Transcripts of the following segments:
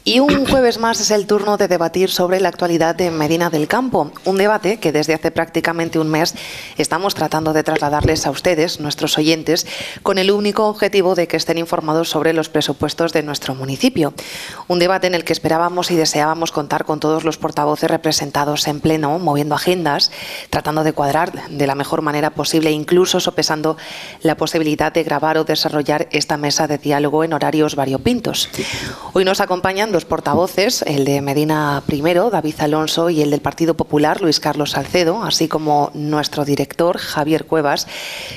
Y un jueves más es el turno de debatir sobre la actualidad de Medina del Campo, un debate que desde hace prácticamente un mes estamos tratando de trasladarles a ustedes, nuestros oyentes, con el único objetivo de que estén informados sobre los presupuestos de nuestro municipio. Un debate en el que esperábamos y deseábamos contar con todos los portavoces representados en pleno, moviendo agendas, tratando de cuadrar de la mejor manera posible, incluso sopesando la posibilidad de grabar o desarrollar esta mesa de diálogo en horarios variopintos. Hoy nos acompañan dos portavoces, el de Medina Primero, David Alonso, y el del Partido Popular, Luis Carlos Salcedo, así como nuestro director, Javier Cuevas.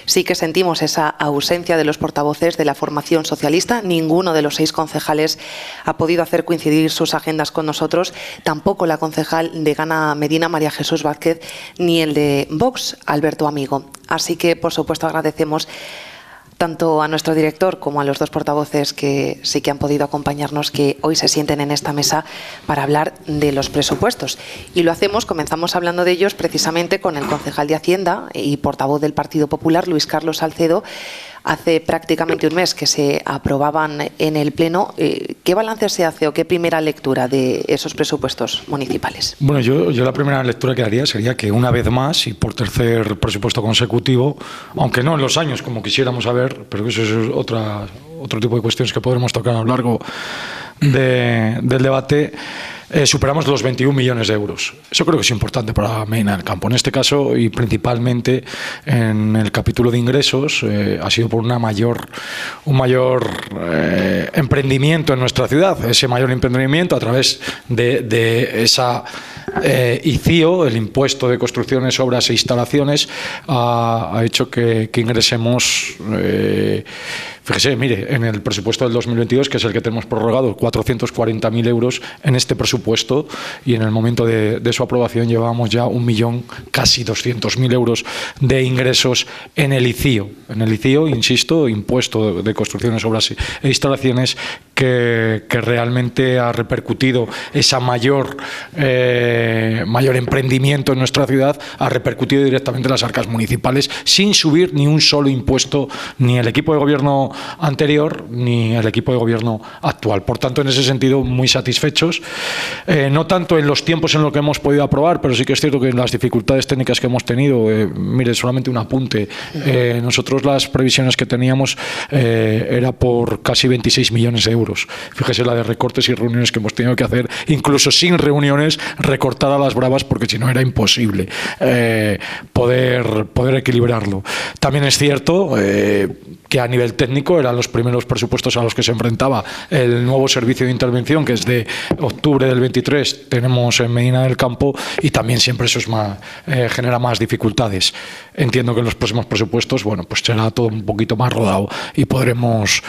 Sí que sentimos esa ausencia de los portavoces de la formación socialista. Ninguno de los 6 concejales ha podido hacer coincidir sus agendas con nosotros, tampoco la concejal de Gana Medina, María Jesús Vázquez, ni el de Vox, Alberto Amigo. Así que, por supuesto, agradecemos tanto a nuestro director como a los dos portavoces que sí que han podido acompañarnos, que hoy se sienten en esta mesa para hablar de los presupuestos. Y lo hacemos, comenzamos hablando de ellos precisamente con el concejal de Hacienda y portavoz del Partido Popular, Luis Carlos Salcedo. Hace prácticamente un mes que se aprobaban en el Pleno. ¿Qué balance se hace o qué primera lectura de esos presupuestos municipales? Bueno, yo la primera lectura que haría sería que una vez más y por tercer presupuesto consecutivo, aunque no en los años como quisiéramos saber, pero eso es otro tipo de cuestiones que podremos tocar a lo largo del debate, superamos los 21 millones de euros. Eso creo que es importante para Medina del Campo. En este caso, y principalmente en el capítulo de ingresos, ha sido por un mayor emprendimiento en nuestra ciudad. Ese mayor emprendimiento a través de esa ICIO, el Impuesto de Construcciones, Obras e Instalaciones, ha hecho que ingresemos... Fíjese, mire, en el presupuesto del 2022, que es el que tenemos prorrogado, 440.000 euros en este presupuesto, y en el momento de su aprobación llevábamos ya 1.000.000, casi 200.000 euros de ingresos en el ICIO. En el ICIO, insisto, Impuesto de Construcciones, Obras e Instalaciones, que realmente ha repercutido esa mayor emprendimiento en nuestra ciudad, ha repercutido directamente en las arcas municipales, sin subir ni un solo impuesto, ni el equipo de gobierno anterior ni el equipo de gobierno actual. Por tanto, en ese sentido, muy satisfechos, no tanto en los tiempos en los que hemos podido aprobar, pero sí que es cierto que en las dificultades técnicas que hemos tenido, mire, solamente un apunte, nosotros las previsiones que teníamos era por casi 26 millones de euros. Fíjese la de recortes y reuniones que hemos tenido que hacer, incluso sin reuniones, recortar a las bravas, porque si no era imposible poder equilibrarlo. También es cierto que a nivel técnico eran los primeros presupuestos a los que se enfrentaba el nuevo servicio de intervención, que es de octubre del 23 tenemos en Medina del Campo, y también siempre eso genera más dificultades. Entiendo que en los próximos presupuestos, bueno, pues será todo un poquito más rodado y podremos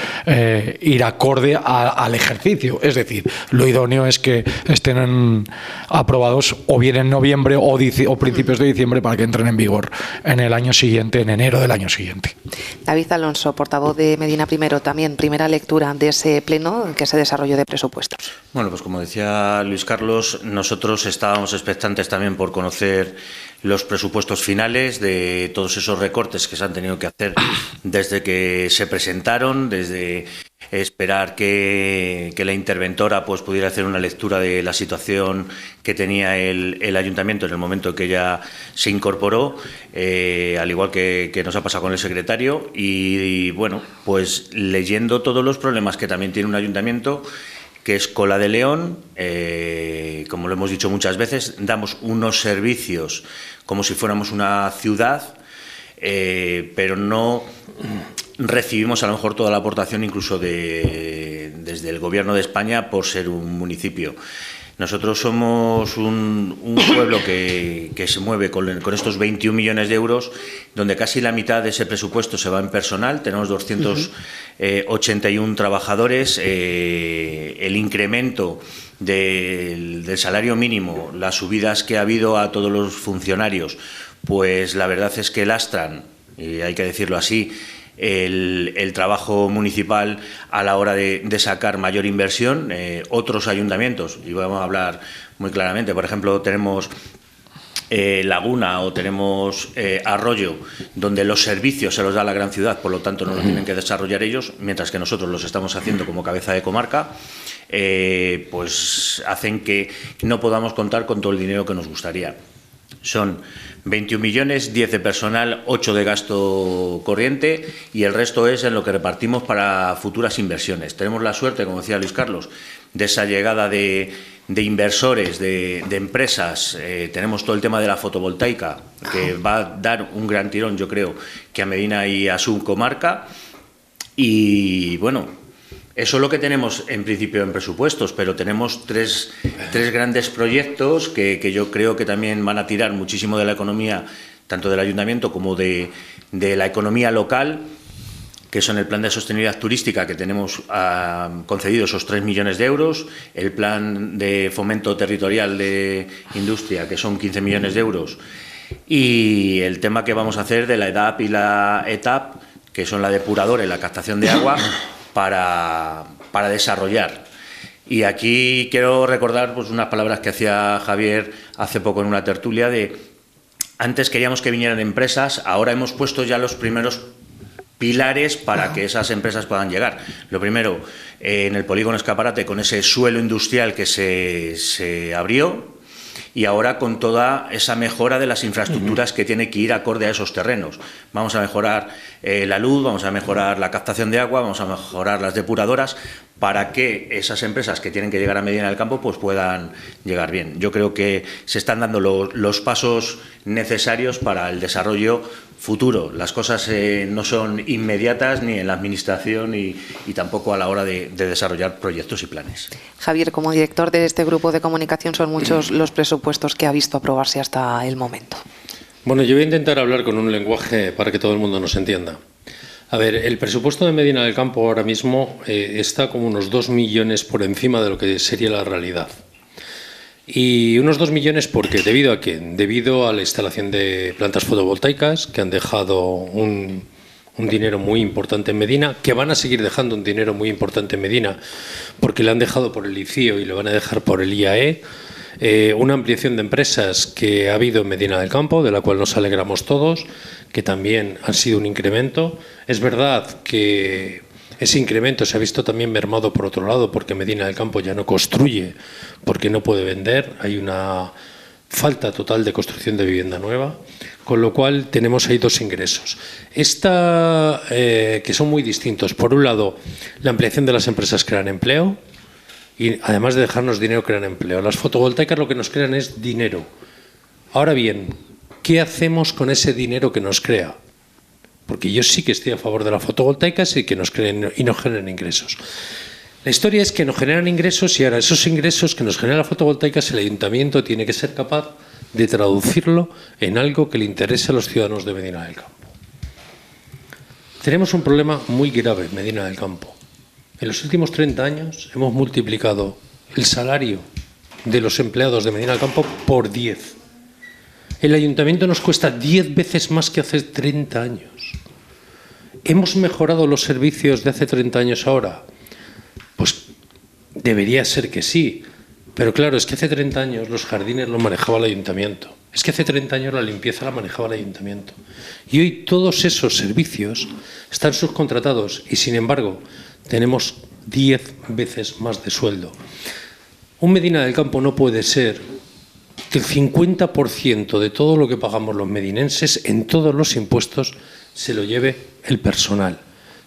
ir acorde al ejercicio. Es decir, lo idóneo es que estén aprobados o bien en noviembre o principios de diciembre, para que entren en vigor en el año siguiente, en enero del año siguiente. David Alonso, portavoz de Medina Primero, también primera lectura de ese pleno que se desarrolló de presupuestos. Bueno, pues como decía Luis Carlos, nosotros estábamos expectantes también por conocer los presupuestos finales de todos esos recortes que se han tenido que hacer desde que se presentaron, desde esperar que la interventora pues pudiera hacer una lectura de la situación que tenía el ayuntamiento en el momento en que ya se incorporó, al igual que nos ha pasado con el secretario, y bueno, pues leyendo todos los problemas que también tiene un ayuntamiento, que es cola de león, como lo hemos dicho muchas veces, damos unos servicios como si fuéramos una ciudad, pero no recibimos a lo mejor toda la aportación incluso desde el Gobierno de España por ser un municipio. Nosotros somos un pueblo que se mueve con estos 21 millones de euros, donde casi la mitad de ese presupuesto se va en personal. Tenemos 281 trabajadores. El incremento del salario mínimo, las subidas que ha habido a todos los funcionarios, pues la verdad es que lastran, y hay que decirlo así, el trabajo municipal a la hora de sacar mayor inversión. Otros ayuntamientos, y vamos a hablar muy claramente, por ejemplo, tenemos Laguna o tenemos Arroyo, donde los servicios se los da la gran ciudad, por lo tanto no los tienen que desarrollar ellos, mientras que nosotros los estamos haciendo como cabeza de comarca. pues hacen que no podamos contar con todo el dinero que nos gustaría. Son 21 millones, 10 de personal, 8 de gasto corriente y el resto es en lo que repartimos para futuras inversiones. Tenemos la suerte, como decía Luis Carlos, de esa llegada de inversores, de empresas. Tenemos todo el tema de la fotovoltaica, que va a dar un gran tirón, yo creo, que a Medina y a su comarca. Y bueno, eso es lo que tenemos en principio en presupuestos, pero tenemos tres grandes proyectos que yo creo que también van a tirar muchísimo de la economía, tanto del ayuntamiento como de la economía local, que son el plan de sostenibilidad turística, que tenemos concedido esos 3 millones de euros, el plan de fomento territorial de industria, que son 15 millones de euros, y el tema que vamos a hacer de la EDAP y la ETAP, que son la depuradora y la captación de agua, para desarrollar. Y aquí quiero recordar pues, unas palabras que hacía Javier hace poco en una tertulia de antes queríamos que vinieran empresas, ahora hemos puesto ya los primeros pilares para que esas empresas puedan llegar. Lo primero, en el polígono Escaparate, con ese suelo industrial que se abrió, y ahora con toda esa mejora de las infraestructuras que tiene que ir acorde a esos terrenos. Vamos a mejorar la luz, vamos a mejorar la captación de agua, vamos a mejorar las depuradoras para que esas empresas que tienen que llegar a Medina del Campo pues puedan llegar bien. Yo creo que se están dando los pasos necesarios para el desarrollo futuro. Las cosas no son inmediatas ni en la administración y tampoco a la hora de desarrollar proyectos y planes. Javier, como director de este grupo de comunicación, son muchos los presupuestos que ha visto aprobarse hasta el momento. Bueno, yo voy a intentar hablar con un lenguaje para que todo el mundo nos entienda. A ver, el presupuesto de Medina del Campo ahora mismo está como unos 2 millones por encima de lo que sería la realidad. Y unos 2 millones, ¿por qué? ¿Debido a qué? Debido a la instalación de plantas fotovoltaicas que han dejado un dinero muy importante en Medina, que van a seguir dejando un dinero muy importante en Medina, porque le han dejado por el ICIO y le van a dejar por el IAE. Una ampliación de empresas que ha habido en Medina del Campo, de la cual nos alegramos todos, que también han sido un incremento. Es verdad que ese incremento se ha visto también mermado por otro lado, porque Medina del Campo ya no construye, porque no puede vender. Hay una falta total de construcción de vivienda nueva, con lo cual tenemos ahí dos ingresos. Que son muy distintos. Por un lado, la ampliación de las empresas crean empleo, y además de dejarnos dinero, crean empleo. Las fotovoltaicas lo que nos crean es dinero. Ahora bien, ¿qué hacemos con ese dinero que nos crea? Porque yo sí que estoy a favor de las fotovoltaicas y que nos creen y nos generen ingresos. La historia es que nos generan ingresos y ahora esos ingresos que nos generan las fotovoltaicas, el ayuntamiento tiene que ser capaz de traducirlo en algo que le interese a los ciudadanos de Medina del Campo. Tenemos un problema muy grave en Medina del Campo. En los últimos 30 años hemos multiplicado el salario de los empleados de Medina del Campo por 10. El ayuntamiento nos cuesta 10 veces más que hace 30 años. ¿Hemos mejorado los servicios de hace 30 años ahora? Pues debería ser que sí. Pero claro, es que hace 30 años los jardines los manejaba el ayuntamiento. Es que hace 30 años la limpieza la manejaba el ayuntamiento. Y hoy todos esos servicios están subcontratados y, sin embargo, tenemos 10 veces más de sueldo. Un Medina del Campo no puede ser que el 50% de todo lo que pagamos los medinenses en todos los impuestos se lo lleve el personal.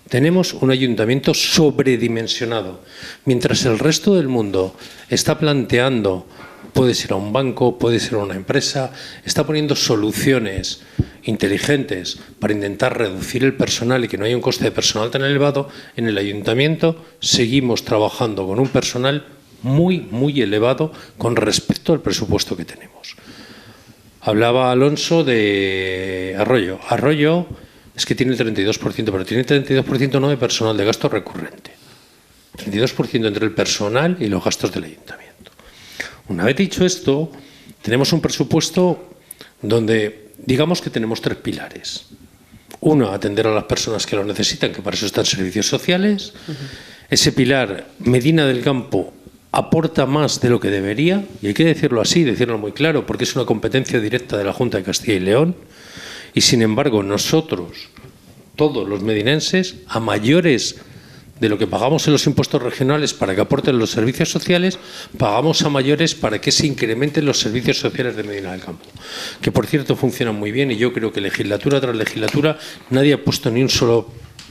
Tenemos un ayuntamiento sobredimensionado. Mientras el resto del mundo está planteando, puede ser a un banco, puede ser a una empresa, está poniendo soluciones inteligentes para intentar reducir el personal y que no haya un coste de personal tan elevado, en el ayuntamiento seguimos trabajando con un personal muy, muy elevado con respecto al presupuesto que tenemos. Hablaba Alonso de Arroyo. Arroyo es que tiene el 32%, pero tiene el 32% no de personal, de gasto recurrente. 32% entre el personal y los gastos del ayuntamiento. Una vez dicho esto, tenemos un presupuesto donde digamos que tenemos 3 pilares. Uno, atender a las personas que lo necesitan, que para eso están servicios sociales. Ese pilar, Medina del Campo, aporta más de lo que debería, y hay que decirlo así, decirlo muy claro, porque es una competencia directa de la Junta de Castilla y León, y sin embargo nosotros, todos los medinenses, a mayores de lo que pagamos en los impuestos regionales para que aporten los servicios sociales, pagamos a mayores para que se incrementen los servicios sociales de Medina del Campo, que por cierto funcionan muy bien, y yo creo que legislatura tras legislatura nadie ha puesto ni un solo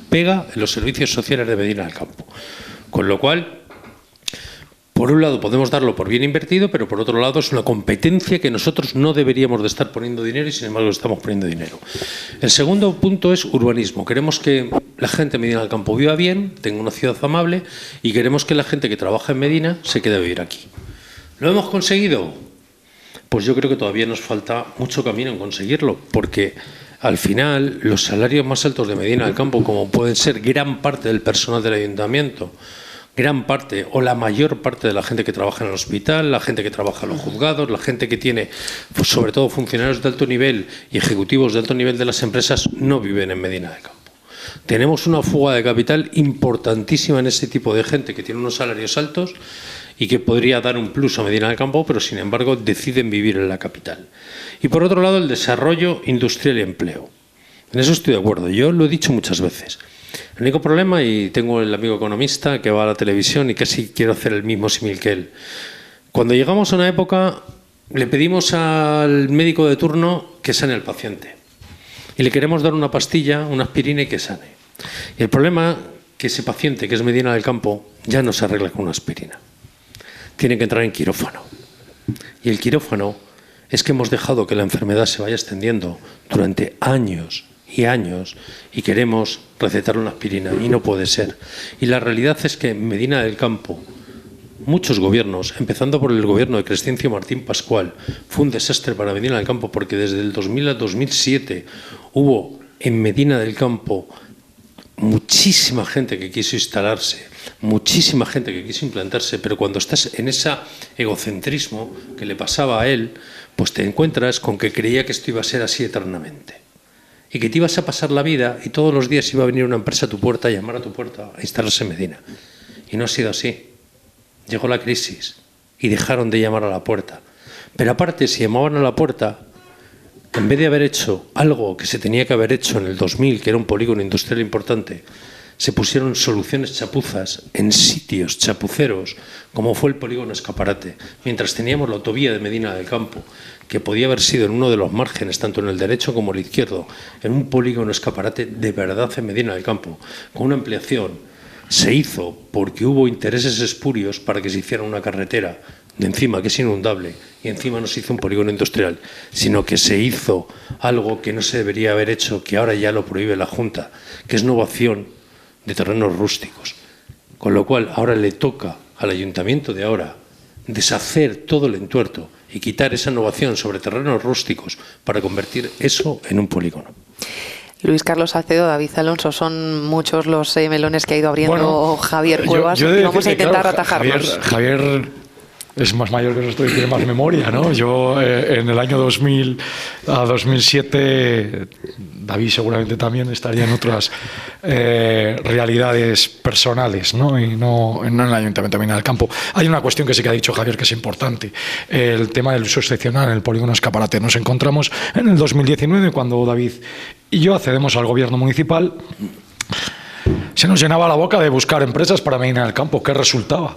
pega en los servicios sociales de Medina del Campo. Con lo cual, por un lado podemos darlo por bien invertido, pero por otro lado es una competencia que nosotros no deberíamos de estar poniendo dinero y sin embargo estamos poniendo dinero. El segundo punto es urbanismo. Queremos que la gente de Medina del Campo viva bien, tenga una ciudad amable, y queremos que la gente que trabaja en Medina se quede a vivir aquí. ¿Lo hemos conseguido? Pues yo creo que todavía nos falta mucho camino en conseguirlo, porque al final los salarios más altos de Medina del Campo, como pueden ser gran parte del personal del ayuntamiento, gran parte o la mayor parte de la gente que trabaja en el hospital, la gente que trabaja en los juzgados, la gente que tiene, pues sobre todo funcionarios de alto nivel y ejecutivos de alto nivel de las empresas, no viven en Medina del Campo. Tenemos una fuga de capital importantísima en ese tipo de gente que tiene unos salarios altos y que podría dar un plus a Medina del Campo, pero sin embargo deciden vivir en la capital. Y por otro lado, el desarrollo industrial y empleo. En eso estoy de acuerdo. Yo lo he dicho muchas veces. El único problema, y tengo el amigo economista que va a la televisión y casi quiero hacer el mismo símil que él. Cuando llegamos a una época, le pedimos al médico de turno que sane al paciente. Y le queremos dar una pastilla, una aspirina y que sane. Y el problema que ese paciente, que es Medina del Campo, ya no se arregla con una aspirina. Tiene que entrar en quirófano. Y el quirófano es que hemos dejado que la enfermedad se vaya extendiendo durante años y años y queremos recetar una aspirina y no puede ser. Y la realidad es que en Medina del Campo muchos gobiernos, empezando por el gobierno de Crescencio Martín Pascual, fue un desastre para Medina del Campo, porque desde el 2000 al 2007 hubo en Medina del Campo muchísima gente que quiso instalarse, muchísima gente que quiso implantarse, pero cuando estás en ese egocentrismo que le pasaba a él, pues te encuentras con que creía que esto iba a ser así eternamente. Y que te ibas a pasar la vida y todos los días iba a venir una empresa a tu puerta, a llamar a tu puerta, a instalarse en Medina. Y no ha sido así. Llegó la crisis y dejaron de llamar a la puerta. Pero aparte, si llamaban a la puerta, en vez de haber hecho algo que se tenía que haber hecho en el 2000, que era un polígono industrial importante, se pusieron soluciones chapuzas en sitios chapuceros, como fue el polígono Escaparate, mientras teníamos la autovía de Medina del Campo, que podía haber sido en uno de los márgenes, tanto en el derecho como el izquierdo, en un polígono Escaparate de verdad en Medina del Campo, con una ampliación. Se hizo porque hubo intereses espurios para que se hiciera una carretera de encima que es inundable y encima no se hizo un polígono industrial, sino que se hizo algo que no se debería haber hecho, que ahora ya lo prohíbe la Junta, que es novación de terrenos rústicos. Con lo cual ahora le toca al ayuntamiento de ahora deshacer todo el entuerto y quitar esa innovación sobre terrenos rústicos para convertir eso en un polígono. Luis Carlos Salcedo, David Alonso, son muchos los melones que ha ido abriendo Javier Cuevas. Vamos a intentar atajarlos. Javier es más mayor que nosotros y tiene más memoria, ¿no? Yo en el año 2000 a 2007, David seguramente también estaría en otras realidades personales, ¿no? Y no en el Ayuntamiento de Medina del Campo. Hay una cuestión que sí que ha dicho Javier que es importante, el tema del uso excepcional en el polígono Escaparate. Nos encontramos en el 2019 cuando David y yo accedemos al gobierno municipal. Se nos llenaba la boca de buscar empresas para Medina del Campo. ¿Qué resultaba?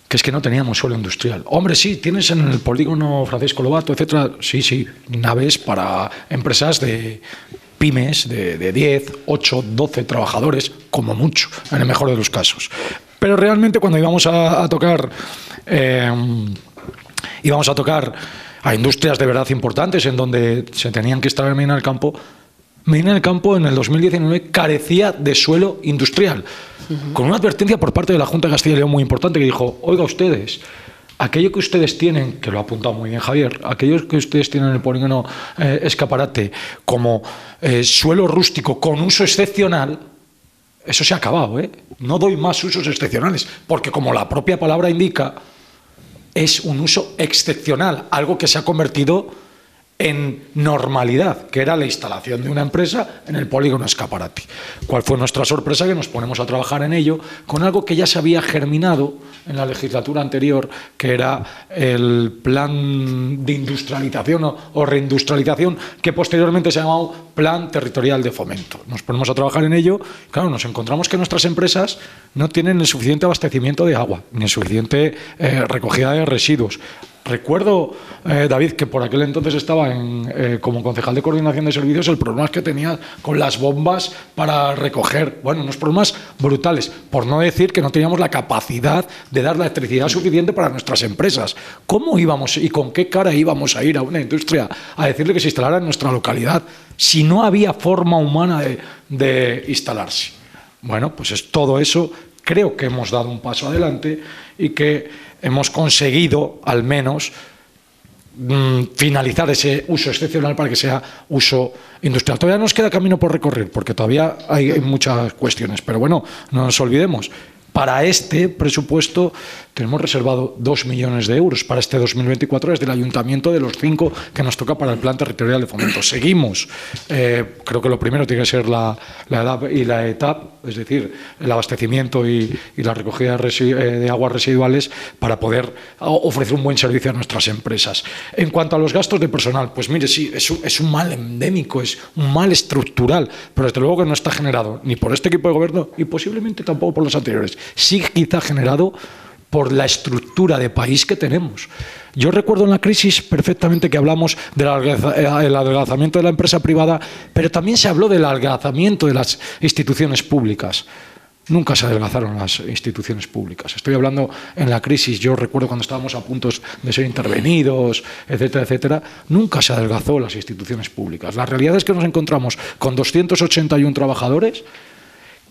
Que es que no teníamos suelo industrial. Hombre, sí, tienes en el polígono Francisco Lobato, etcétera, sí, naves para empresas de pymes de 10, 8, 12 trabajadores, como mucho, en el mejor de los casos. Pero realmente cuando íbamos a tocar a industrias de verdad importantes en donde se tenían que instalar en Medina del Campo, Medina del Campo en el 2019 carecía de suelo industrial, con una advertencia por parte de la Junta de Castilla y León muy importante que dijo: oiga ustedes, aquello que ustedes tienen, que lo ha apuntado muy bien Javier, aquello que ustedes tienen en el polígono Escaparate como suelo rústico con uso excepcional, eso se ha acabado, ¿eh? No doy más usos excepcionales, porque como la propia palabra indica, es un uso excepcional, algo que se ha convertido en normalidad, que era la instalación de una empresa en el polígono Escaparate. ¿Cuál fue nuestra sorpresa? Que nos ponemos a trabajar en ello con algo que ya se había germinado en la legislatura anterior, que era el plan de industrialización o reindustrialización, que posteriormente se ha llamado Plan Territorial de Fomento. Nos ponemos a trabajar en ello, claro, nos encontramos que nuestras empresas no tienen el suficiente abastecimiento de agua, ni el suficiente recogida de residuos. Recuerdo, David, que por aquel entonces estaba como concejal de coordinación de servicios, el problema que tenía con las bombas para recoger, bueno, unos problemas brutales, por no decir que no teníamos la capacidad de dar la electricidad suficiente para nuestras empresas. ¿Cómo íbamos y con qué cara íbamos a ir a una industria a decirle que se instalara en nuestra localidad si no había forma humana de instalarse? Bueno, pues es todo eso. Creo que hemos dado un paso adelante y que hemos conseguido, al menos, finalizar ese uso excepcional para que sea uso industrial. Todavía nos queda camino por recorrer, porque todavía hay muchas cuestiones. Pero bueno, no nos olvidemos, para este presupuesto tenemos reservado 2 millones de euros para este 2024 desde el Ayuntamiento, de los 5 que nos toca para el Plan Territorial de Fomento. Seguimos. Creo que lo primero tiene que ser la EDAP y la ETAP, es decir, el abastecimiento y la recogida de aguas residuales para poder ofrecer un buen servicio a nuestras empresas. En cuanto a los gastos de personal, pues mire, sí, es un mal endémico, es un mal estructural, pero desde luego que no está generado ni por este equipo de gobierno y posiblemente tampoco por los anteriores. Sí, quizá generado por la estructura de país que tenemos. Yo recuerdo en la crisis perfectamente que hablamos del adelgazamiento de la empresa privada, pero también se habló del adelgazamiento de las instituciones públicas. Nunca se adelgazaron las instituciones públicas. Estoy hablando en la crisis, yo recuerdo cuando estábamos a punto de ser intervenidos, etcétera, etcétera, nunca se adelgazó las instituciones públicas. La realidad es que nos encontramos con 281 trabajadores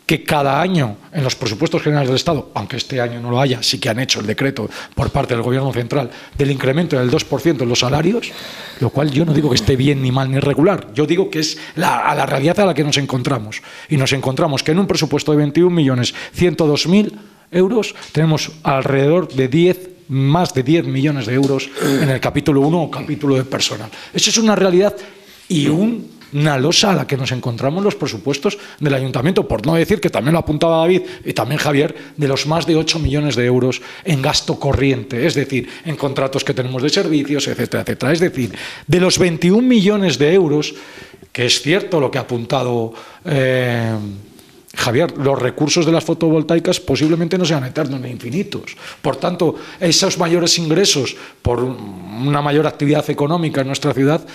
que cada año en los presupuestos generales del Estado, aunque este año no lo haya, sí que han hecho el decreto por parte del Gobierno central del incremento del 2% en los salarios, lo cual yo no digo que esté bien, ni mal, ni regular. Yo digo que es a la realidad a la que nos encontramos. Y nos encontramos que en un presupuesto de 21.102.000 euros tenemos alrededor de más de 10 millones de euros en el capítulo 1 o capítulo de personal. Eso es una realidad y una losa a la que nos encontramos los presupuestos del Ayuntamiento, por no decir, que también lo apuntaba David y también Javier, de los más de 8 millones de euros en gasto corriente, es decir, en contratos que tenemos de servicios, etcétera, etcétera. Es decir, de los 21 millones de euros, que es cierto lo que ha apuntado Javier, los recursos de las fotovoltaicas posiblemente no sean eternos ni infinitos. Por tanto, esos mayores ingresos por una mayor actividad económica en nuestra ciudad,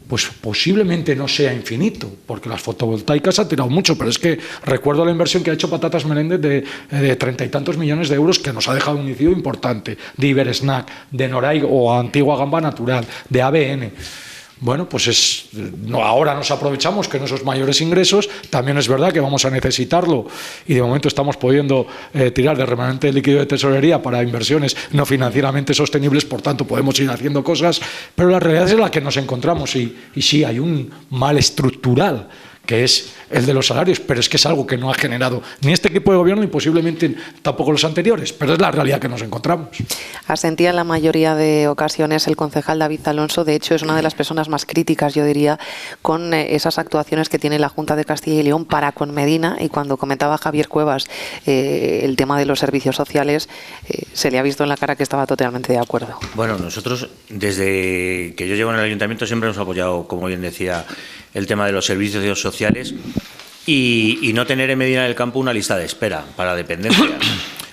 pues posiblemente no sea infinito, porque las fotovoltaicas han tirado mucho, pero es que recuerdo la inversión que ha hecho Patatas Meléndez de 30 y tantos millones de euros, que nos ha dejado un inicio importante, de Ibersnack, de Noray o Antigua Gamba Natural, de ABN. Bueno, pues ahora nos aprovechamos que en esos mayores ingresos también es verdad que vamos a necesitarlo y de momento estamos pudiendo tirar de remanente líquido de tesorería para inversiones no financieramente sostenibles, por tanto podemos ir haciendo cosas, pero la realidad es la que nos encontramos y sí, hay un mal estructural que es el de los salarios, pero es que es algo que no ha generado ni este equipo de gobierno ni posiblemente tampoco los anteriores, pero es la realidad que nos encontramos. Asentía en la mayoría de ocasiones el concejal David Alonso, de hecho es una de las personas más críticas, yo diría, con esas actuaciones que tiene la Junta de Castilla y León para con Medina, y cuando comentaba Javier Cuevas el tema de los servicios sociales, se le ha visto en la cara que estaba totalmente de acuerdo. Bueno, nosotros desde que yo llevo en el Ayuntamiento siempre hemos apoyado, como bien decía, el tema de los servicios sociales y no tener en Medina del Campo una lista de espera para dependencias,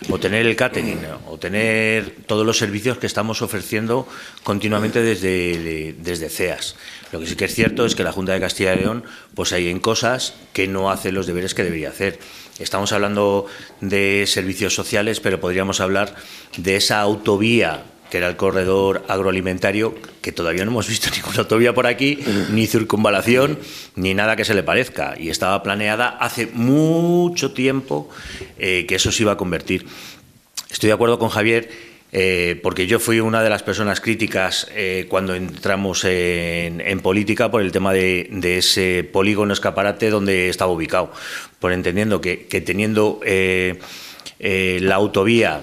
o tener el catering, o tener todos los servicios que estamos ofreciendo continuamente desde CEAS. Lo que sí que es cierto es que la Junta de Castilla y León pues hay en cosas que no hace los deberes que debería hacer. Estamos hablando de servicios sociales, pero podríamos hablar de esa autovía que era el corredor agroalimentario, que todavía no hemos visto ninguna autovía por aquí, ni circunvalación, ni nada que se le parezca. Y estaba planeada hace mucho tiempo que eso se iba a convertir. Estoy de acuerdo con Javier, porque yo fui una de las personas críticas cuando entramos en política por el tema de ese polígono Escaparate donde estaba ubicado, por entendiendo que teniendo la autovía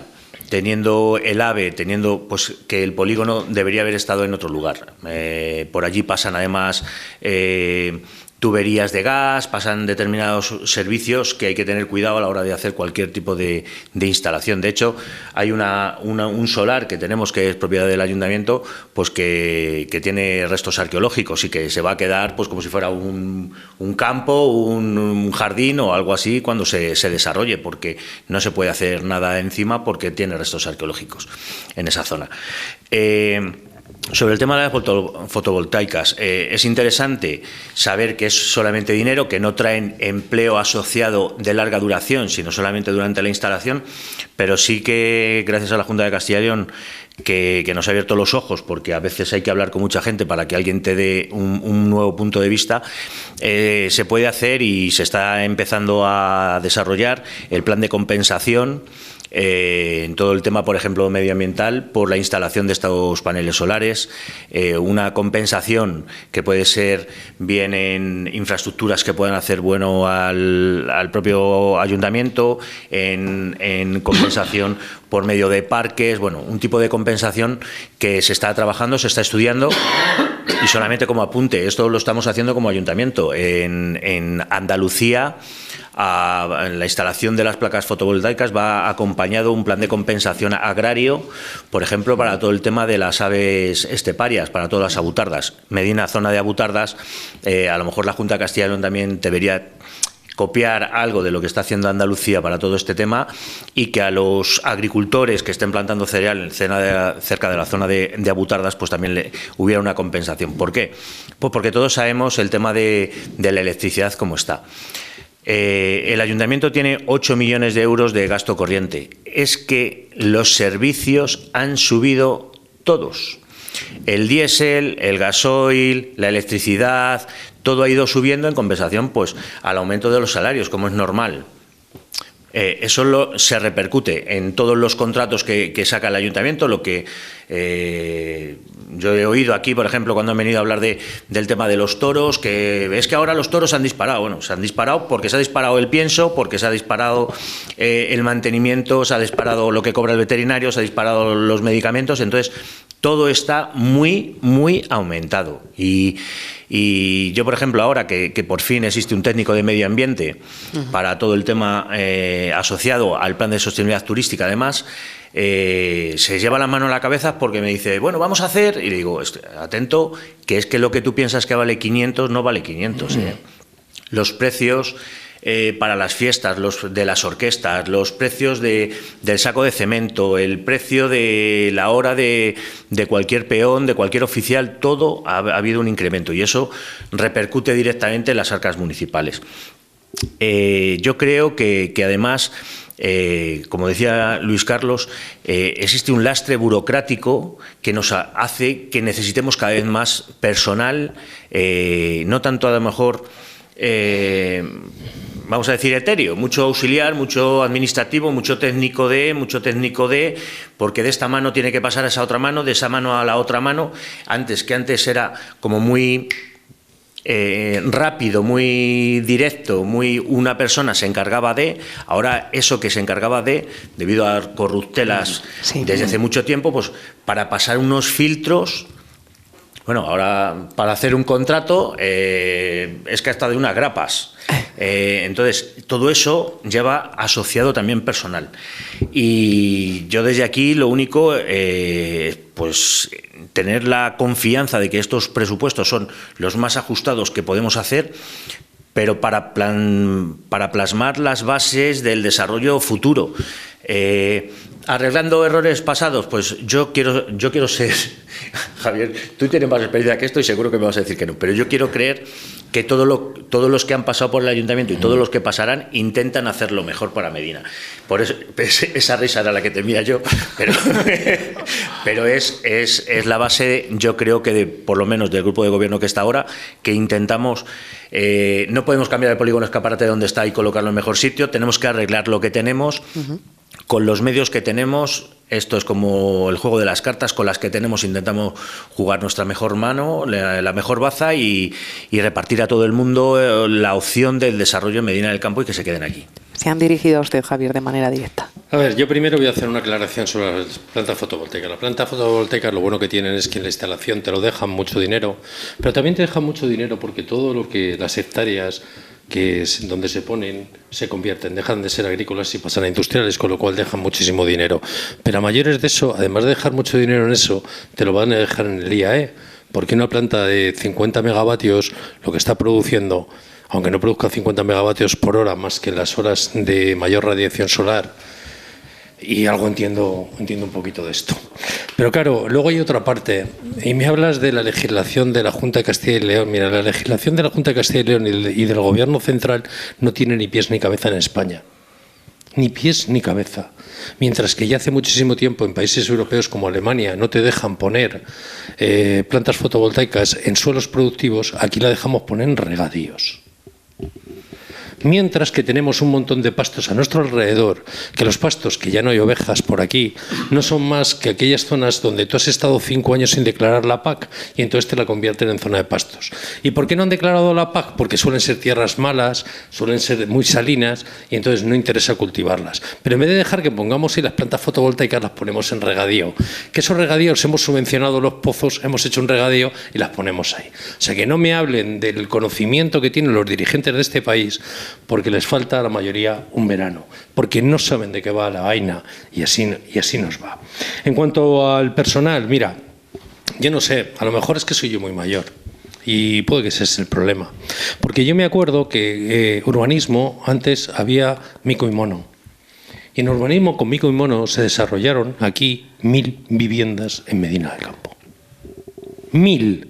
teniendo el AVE, teniendo pues que el polígono debería haber estado en otro lugar. Por allí pasan además tuberías de gas, pasan determinados servicios que hay que tener cuidado a la hora de hacer cualquier tipo de instalación. De hecho, hay un solar que tenemos que es propiedad del ayuntamiento, pues que tiene restos arqueológicos y que se va a quedar pues como si fuera un campo, un jardín o algo así cuando se desarrolle, porque no se puede hacer nada encima porque tiene restos arqueológicos en esa zona. Sobre el tema de las fotovoltaicas, es interesante saber que es solamente dinero, que no traen empleo asociado de larga duración, sino solamente durante la instalación, pero sí que gracias a la Junta de Castilla y León, que nos ha abierto los ojos, porque a veces hay que hablar con mucha gente para que alguien te dé un nuevo punto de vista, se puede hacer y se está empezando a desarrollar el plan de compensación en todo el tema, por ejemplo, medioambiental, por la instalación de estos paneles solares, una compensación que puede ser bien en infraestructuras que puedan hacer bueno al propio ayuntamiento, en compensación por medio de parques, bueno, un tipo de compensación que se está trabajando, se está estudiando. Y solamente como apunte, esto lo estamos haciendo como ayuntamiento. En Andalucía, en la instalación de las placas fotovoltaicas va acompañado un plan de compensación agrario, por ejemplo, para todo el tema de las aves esteparias, para todas las abutardas. Medina, zona de abutardas, a lo mejor la Junta de Castilla y León también debería copiar algo de lo que está haciendo Andalucía para todo este tema, y que a los agricultores que estén plantando cereal cerca de la zona de abutardas pues también hubiera una compensación. ¿Por qué? Pues porque todos sabemos el tema de la electricidad como está. El ayuntamiento tiene 8 millones de euros de gasto corriente. Es que los servicios han subido todos. El diésel, el gasoil, la electricidad, todo ha ido subiendo en compensación pues al aumento de los salarios, como es normal. Eso se repercute en todos los contratos que saca el ayuntamiento, lo que yo he oído aquí, por ejemplo, cuando han venido a hablar del tema de los toros, que es que ahora los toros se han disparado. Bueno, se han disparado porque se ha disparado el pienso, porque se ha disparado el mantenimiento, se ha disparado lo que cobra el veterinario, se ha disparado los medicamentos, entonces todo está muy, muy aumentado. Y yo, por ejemplo, ahora que por fin existe un técnico de medio ambiente para todo el tema asociado al plan de sostenibilidad turística, además, se lleva la mano a la cabeza porque me dice, bueno, vamos a hacer, y le digo, atento, que es que lo que tú piensas que vale 500 no vale 500. Los precios para las fiestas, los de las orquestas, los precios del saco de cemento, el precio de la hora de cualquier peón, de cualquier oficial, todo ha habido un incremento y eso repercute directamente en las arcas municipales. Yo creo que además, como decía Luis Carlos, existe un lastre burocrático que nos hace que necesitemos cada vez más personal, no tanto a lo mejor vamos a decir etéreo, mucho auxiliar, mucho administrativo, mucho técnico de, porque de esta mano tiene que pasar a esa otra mano, de esa mano a la otra mano, antes era como muy rápido, muy directo, una persona se encargaba de, ahora eso que se encargaba de, debido a corruptelas desde hace mucho tiempo, pues para pasar unos filtros. Bueno, ahora para hacer un contrato es que hasta de unas grapas. Entonces, todo eso lleva asociado también personal. Y yo desde aquí lo único, pues tener la confianza de que estos presupuestos son los más ajustados que podemos hacer, pero para plasmar las bases del desarrollo futuro. Arreglando errores pasados, pues yo quiero ser, Javier, tú tienes más experiencia que esto y seguro que me vas a decir que no, pero yo quiero creer que todos los que han pasado por el ayuntamiento y todos los que pasarán intentan hacer lo mejor para Medina. Por eso, esa risa era la que temía yo, pero es la base, yo creo que por lo menos del grupo de gobierno que está ahora, que intentamos, no podemos cambiar el polígono escaparate de donde está y colocarlo en el mejor sitio, tenemos que arreglar lo que tenemos. Con los medios que tenemos, esto es como el juego de las cartas, con las que tenemos intentamos jugar nuestra mejor mano, la mejor baza y repartir a todo el mundo la opción del desarrollo en Medina del Campo y que se queden aquí. Se han dirigido a usted, Javier, de manera directa. A ver, yo primero voy a hacer una aclaración sobre las plantas fotovoltaicas. Las plantas fotovoltaicas lo bueno que tienen es que en la instalación te lo dejan mucho dinero, pero también te dejan mucho dinero porque todo lo que las hectáreas donde se ponen se convierten, dejan de ser agrícolas y pasan a industriales, con lo cual dejan muchísimo dinero. Pero a mayores de eso, además de dejar mucho dinero en eso, te lo van a dejar en el IAE, porque una planta de 50 megavatios lo que está produciendo, aunque no produzca 50 megavatios por hora más que las horas de mayor radiación solar, y algo entiendo un poquito de esto. Pero claro, luego hay otra parte, y me hablas de la legislación de la Junta de Castilla y León. Mira, la legislación de la Junta de Castilla y León y del Gobierno central no tiene ni pies ni cabeza en España. Ni pies ni cabeza. Mientras que ya hace muchísimo tiempo en países europeos como Alemania no te dejan poner plantas fotovoltaicas en suelos productivos, aquí la dejamos poner en regadíos. Mientras que tenemos un montón de pastos a nuestro alrededor, que los pastos, que ya no hay ovejas por aquí, no son más que aquellas zonas donde tú has estado 5 años sin declarar la PAC y entonces te la convierten en zona de pastos. ¿Y por qué no han declarado la PAC? Porque suelen ser tierras malas, suelen ser muy salinas y entonces no interesa cultivarlas. Pero en vez de dejar que pongamos ahí las plantas fotovoltaicas, las ponemos en regadío. Que esos regadíos hemos subvencionado los pozos, hemos hecho un regadío y las ponemos ahí. O sea, que no me hablen del conocimiento que tienen los dirigentes de este país, porque les falta a la mayoría un verano, porque no saben de qué va la vaina y así nos va. En cuanto al personal, mira, yo no sé, a lo mejor es que soy yo muy mayor y puede que ese es el problema, porque yo me acuerdo que urbanismo antes había mico y mono, y en urbanismo con mico y mono se desarrollaron aquí 1000 viviendas en Medina del Campo. 1000.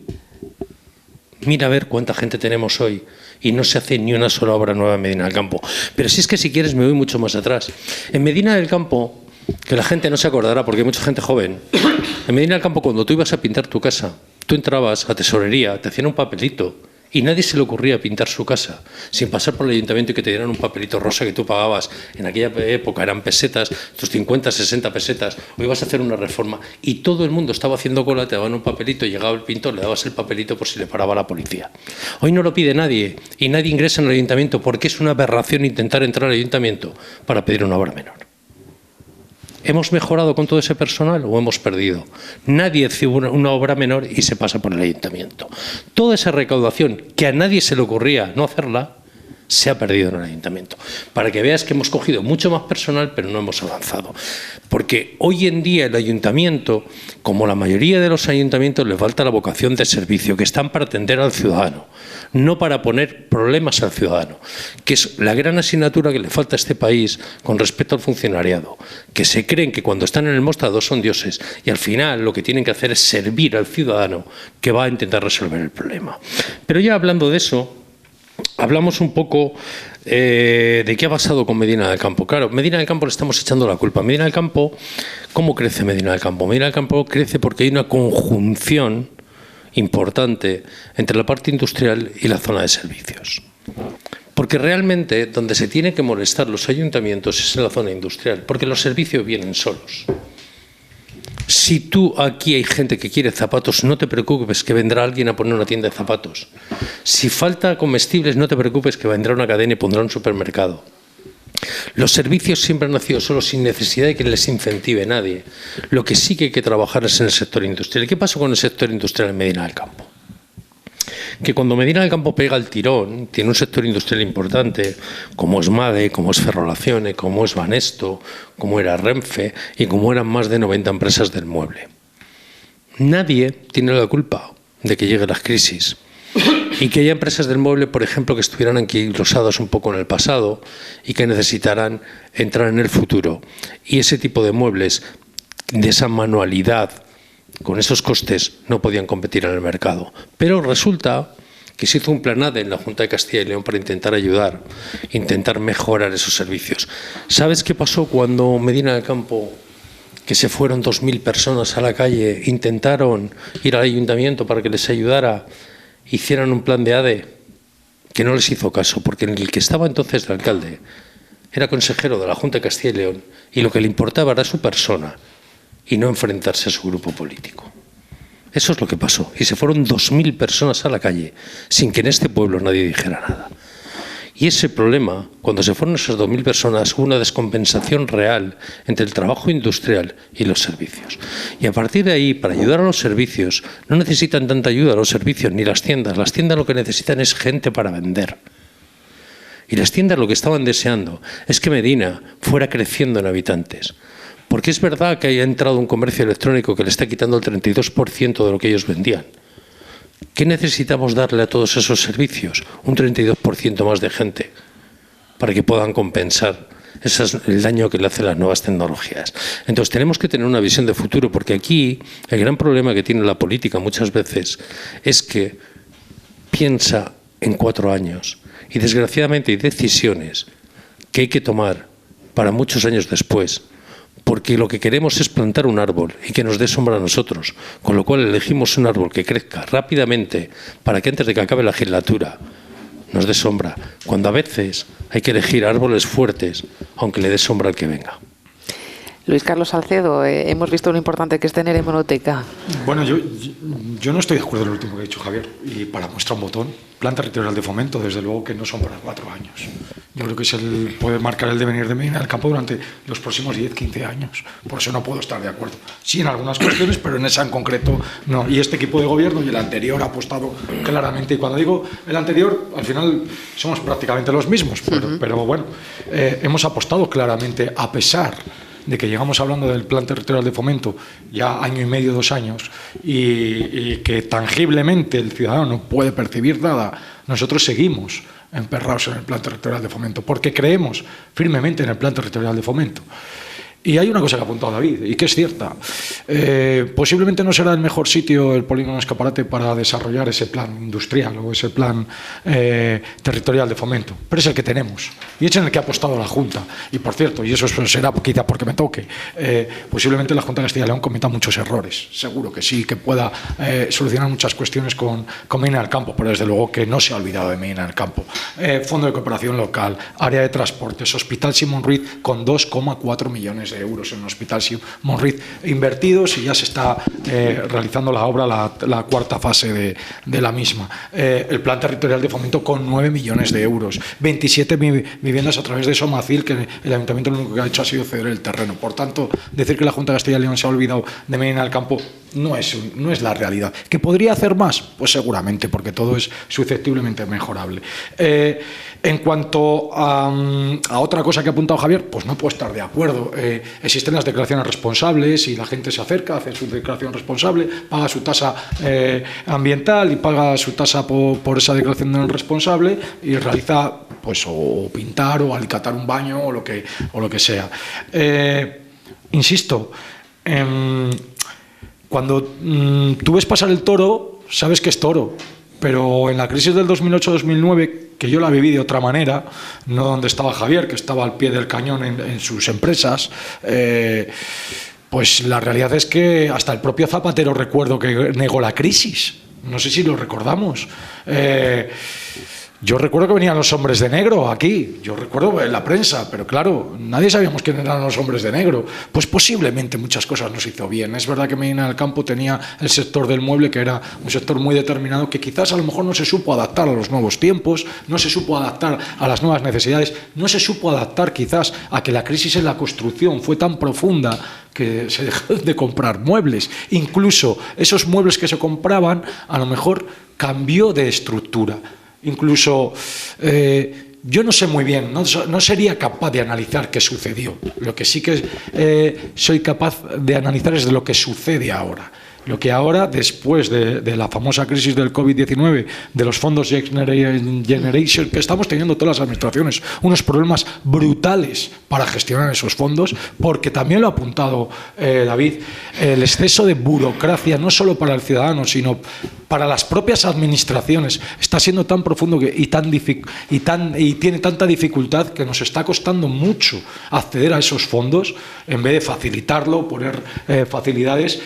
Mira a ver cuánta gente tenemos hoy y no se hace ni una sola obra nueva en Medina del Campo. Pero si es que si quieres me voy mucho más atrás. En Medina del Campo, que la gente no se acordará porque hay mucha gente joven, en Medina del Campo cuando tú ibas a pintar tu casa, tú entrabas a tesorería, te hacían un papelito y nadie se le ocurría pintar su casa sin pasar por el ayuntamiento y que te dieran un papelito rosa que tú pagabas. En aquella época eran pesetas, tus 50, 60 pesetas, o ibas a hacer una reforma y todo el mundo estaba haciendo cola, te daban un papelito, llegaba el pintor, le dabas el papelito por si le paraba la policía. Hoy no lo pide nadie y nadie ingresa en el ayuntamiento porque es una aberración intentar entrar al ayuntamiento para pedir una obra menor. ¿Hemos mejorado con todo ese personal o hemos perdido? Nadie hace una obra menor y se pasa por el ayuntamiento. Toda esa recaudación, que a nadie se le ocurría no hacerla, se ha perdido en el ayuntamiento. Para que veas que hemos cogido mucho más personal, pero no hemos avanzado. Porque hoy en día el ayuntamiento, como la mayoría de los ayuntamientos, le falta la vocación de servicio, que están para atender al ciudadano, no para poner problemas al ciudadano, que es la gran asignatura que le falta a este país con respecto al funcionariado, que se creen que cuando están en el mostrador son dioses y al final lo que tienen que hacer es servir al ciudadano que va a intentar resolver el problema. Pero ya hablando de eso, hablamos un poco de qué ha pasado con Medina del Campo. Claro, Medina del Campo le estamos echando la culpa. Medina del Campo, ¿cómo crece Medina del Campo? Medina del Campo crece porque hay una conjunción importante entre la parte industrial y la zona de servicios. Porque realmente donde se tiene que molestar los ayuntamientos es en la zona industrial, porque los servicios vienen solos. Si tú aquí hay gente que quiere zapatos, no te preocupes que vendrá alguien a poner una tienda de zapatos. Si falta comestibles, no te preocupes que vendrá una cadena y pondrá un supermercado. Los servicios siempre han nacido solos sin necesidad de que les incentive nadie. Lo que sí que hay que trabajar es en el sector industrial. ¿Qué pasó con el sector industrial en Medina del Campo? Que cuando Medina del Campo pega el tirón, tiene un sector industrial importante, como es MADE, como es Ferrolazione, como es Banesto, como era Renfe y como eran más de 90 empresas del mueble. Nadie tiene la culpa de que lleguen las crisis y que haya empresas del mueble, por ejemplo, que estuvieran anquilosadas un poco en el pasado y que necesitaran entrar en el futuro. Y ese tipo de muebles, de esa manualidad, con esos costes no podían competir en el mercado. Pero resulta que se hizo un plan ADE en la Junta de Castilla y León para intentar ayudar, intentar mejorar esos servicios. ¿Sabes qué pasó cuando Medina del Campo, que se fueron 2000 personas a la calle, intentaron ir al ayuntamiento para que les ayudara, hicieran un plan de ADE? Que no les hizo caso, porque el que estaba entonces de alcalde era consejero de la Junta de Castilla y León y lo que le importaba era su persona y no enfrentarse a su grupo político. Eso es lo que pasó. Y se fueron 2000 personas a la calle sin que en este pueblo nadie dijera nada. Y ese problema, cuando se fueron esas 2.000 personas, hubo una descompensación real entre el trabajo industrial y los servicios. Y a partir de ahí, para ayudar a los servicios, no necesitan tanta ayuda a los servicios ni las tiendas. Las tiendas lo que necesitan es gente para vender. Y las tiendas lo que estaban deseando es que Medina fuera creciendo en habitantes. Porque es verdad que haya entrado un comercio electrónico que le está quitando el 32% de lo que ellos vendían. ¿Qué necesitamos darle a todos esos servicios? Un 32% más de gente para que puedan compensar el daño que le hacen las nuevas tecnologías. Entonces tenemos que tener una visión de futuro, porque aquí el gran problema que tiene la política muchas veces es que piensa en 4 años y desgraciadamente hay decisiones que hay que tomar para muchos años después, porque lo que queremos es plantar un árbol y que nos dé sombra a nosotros, con lo cual elegimos un árbol que crezca rápidamente para que antes de que acabe la legislatura nos dé sombra, cuando a veces hay que elegir árboles fuertes, aunque le dé sombra al que venga. Luis Carlos Salcedo, hemos visto lo importante que es tener hemeroteca. Bueno, yo no estoy de acuerdo en lo último que ha dicho Javier, y para muestra un botón, Plan Territorial de Fomento, desde luego que no son para 4 años. Yo creo que es puede marcar el devenir de Medina del Campo durante los próximos 10, 15 años. Por eso no puedo estar de acuerdo. Sí, en algunas cuestiones, pero en esa en concreto no. Y este equipo de gobierno y el anterior ha apostado claramente. Y cuando digo el anterior, al final somos prácticamente los mismos. Pero bueno, hemos apostado claramente, a pesar de que llegamos hablando del Plan Territorial de Fomento ya año y medio, 2 años, y que tangiblemente el ciudadano no puede percibir nada, nosotros seguimos emperrados en el Plan Territorial de Fomento, porque creemos firmemente en el Plan Territorial de Fomento. Y hay una cosa que ha apuntado David, y que es cierta. Posiblemente no será el mejor sitio el Polígono Escaparate para desarrollar ese plan industrial o ese plan territorial de fomento, pero es el que tenemos y es en el que ha apostado la Junta. Y por cierto, y eso será quizá porque me toque, posiblemente la Junta de Castilla y León cometa muchos errores. Seguro que sí, que pueda solucionar muchas cuestiones con Medina del Campo, pero desde luego que no se ha olvidado de Medina del Campo. Fondo de cooperación local, área de transportes, Hospital Simón Ruiz con 2,4 millones de euros en el Hospital Simón Ruiz invertidos, y ya se está realizando la obra, la 4ª fase de la misma. El Plan Territorial de Fomento con 9 millones de euros, 27 viviendas a través de Somacil, que el Ayuntamiento lo único que ha hecho ha sido ceder el terreno. Por tanto, decir que la Junta de Castilla y León se ha olvidado de Medina del Campo no es la realidad. ¿Que podría hacer más? Pues seguramente, porque todo es susceptiblemente mejorable. En cuanto a otra cosa que ha apuntado Javier, pues no puedo estar de acuerdo. Existen las declaraciones responsables y la gente se acerca, hace su declaración responsable, paga su tasa ambiental y paga su tasa por esa declaración responsable y realiza, pues, o pintar o alicatar un baño o lo que sea. Insisto, cuando tú ves pasar el toro, sabes que es toro. Pero en la crisis del 2008-2009, que yo la viví de otra manera, no donde estaba Javier, que estaba al pie del cañón en sus empresas, pues la realidad es que hasta el propio Zapatero recuerdo que negó la crisis. No sé si lo recordamos. Yo recuerdo que venían los hombres de negro aquí, yo recuerdo en la prensa, pero claro, nadie sabíamos quién eran los hombres de negro. Pues posiblemente muchas cosas no se hizo bien. Es verdad que Medina del Campo tenía el sector del mueble, que era un sector muy determinado, que quizás a lo mejor no se supo adaptar a los nuevos tiempos, no se supo adaptar a las nuevas necesidades, no se supo adaptar quizás a que la crisis en la construcción fue tan profunda que se dejó de comprar muebles. Incluso esos muebles que se compraban, a lo mejor cambió de estructura. Incluso yo no sé muy bien, no sería capaz de analizar qué sucedió. Lo que sí que soy capaz de analizar es de lo que sucede ahora. Lo que ahora, después de la famosa crisis del COVID-19, de los fondos Generation, que estamos teniendo todas las administraciones, unos problemas brutales para gestionar esos fondos, porque también lo ha apuntado David, el exceso de burocracia, no solo para el ciudadano, sino para las propias administraciones, está siendo tan profundo y tiene tanta dificultad que nos está costando mucho acceder a esos fondos, en vez de facilitarlo, poner facilidades.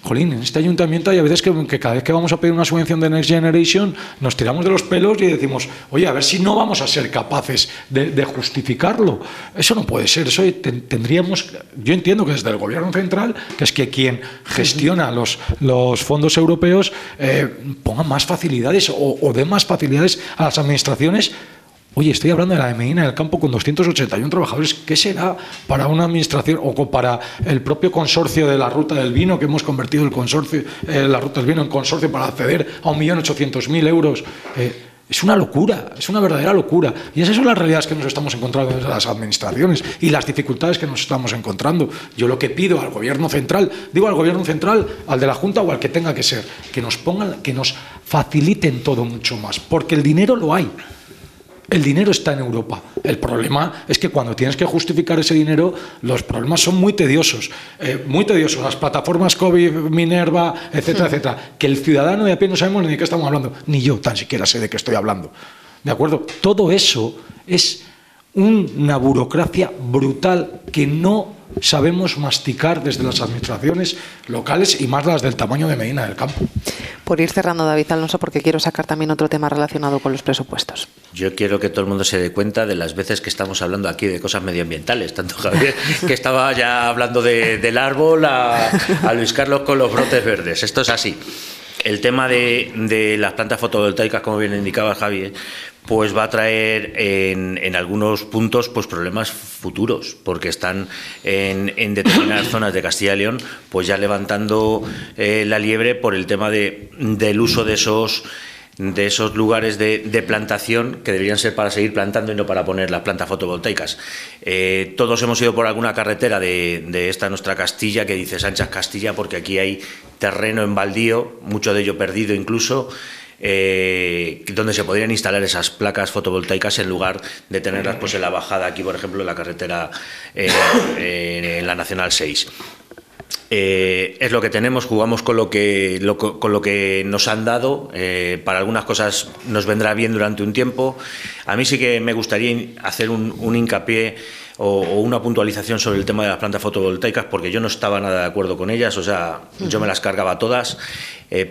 Jolín, en este ayuntamiento hay a veces que cada vez que vamos a pedir una subvención de Next Generation nos tiramos de los pelos y decimos, oye, a ver si no vamos a ser capaces de justificarlo. Eso no puede ser. Eso tendríamos. Yo entiendo que desde el gobierno central, que es que quien gestiona los fondos europeos, ponga más facilidades o dé más facilidades a las administraciones, Oye, estoy hablando de la de Medina del Campo con 281 trabajadores. ¿Qué será para una administración o para el propio consorcio de la Ruta del Vino, que hemos convertido el consorcio, la Ruta del Vino en consorcio para acceder a 1.800.000 euros? Es una locura, es una verdadera locura. Y esas son las realidades que nos estamos encontrando desde las administraciones y las dificultades que nos estamos encontrando. Yo lo que pido al Gobierno central, digo al Gobierno central, al de la Junta o al que tenga que ser, que nos pongan, que nos faciliten todo mucho más, porque el dinero lo hay. El dinero está en Europa. El problema es que cuando tienes que justificar ese dinero, los problemas son muy tediosos. Muy tediosos. Las plataformas COVID, Minerva, etcétera, etcétera. Que el ciudadano de a pie no sabemos ni de qué estamos hablando. Ni yo tan siquiera sé de qué estoy hablando. ¿De acuerdo? Todo eso es una burocracia brutal que no sabemos masticar desde las administraciones locales y más las del tamaño de Medina del Campo. Por ir cerrando, David Alonso, porque quiero sacar también otro tema relacionado con los presupuestos. Yo quiero que todo el mundo se dé cuenta de las veces que estamos hablando aquí de cosas medioambientales, tanto Javier, que estaba ya hablando del árbol, a Luis Carlos con los brotes verdes. Esto es así. El tema de las plantas fotovoltaicas, como bien indicaba Javier, pues va a traer en algunos puntos pues problemas futuros, porque están en determinadas zonas de Castilla y León pues ya levantando la liebre por el tema del uso de esos lugares de plantación que deberían ser para seguir plantando y no para poner las plantas fotovoltaicas. Todos hemos ido por alguna carretera de esta nuestra Castilla, que dice Sánchez Castilla, porque aquí hay terreno en baldío, mucho de ello perdido incluso, donde se podrían instalar esas placas fotovoltaicas en lugar de tenerlas pues en la bajada aquí, por ejemplo, en la carretera en la Nacional 6. Es lo que tenemos, jugamos con lo que nos han dado. Para algunas cosas nos vendrá bien durante un tiempo. A mí sí que me gustaría hacer un hincapié o una puntualización sobre el tema de las plantas fotovoltaicas, porque yo no estaba nada de acuerdo con ellas, o sea, yo me las cargaba todas,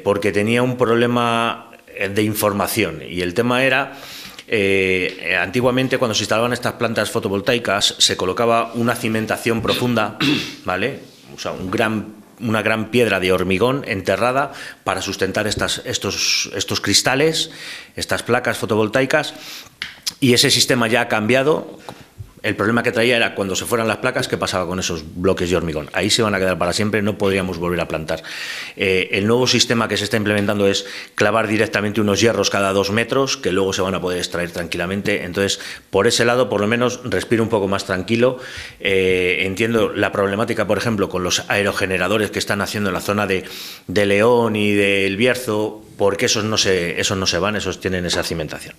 porque tenía un problema de información, y el tema era antiguamente, cuando se instalaban estas plantas fotovoltaicas, se colocaba una cimentación profunda, ¿vale? O sea, una gran piedra de hormigón enterrada para sustentar estos cristales, estas placas fotovoltaicas, y ese sistema ya ha cambiado. El problema que traía era cuando se fueran las placas, ¿qué pasaba con esos bloques de hormigón? Ahí se van a quedar para siempre, no podríamos volver a plantar. El nuevo sistema que se está implementando es clavar directamente unos hierros cada 2 metros, que luego se van a poder extraer tranquilamente. Entonces, por ese lado, por lo menos, respiro un poco más tranquilo. Entiendo la problemática, por ejemplo, con los aerogeneradores que están haciendo en la zona de León y del Bierzo, porque esos no se van, esos tienen esa cimentación.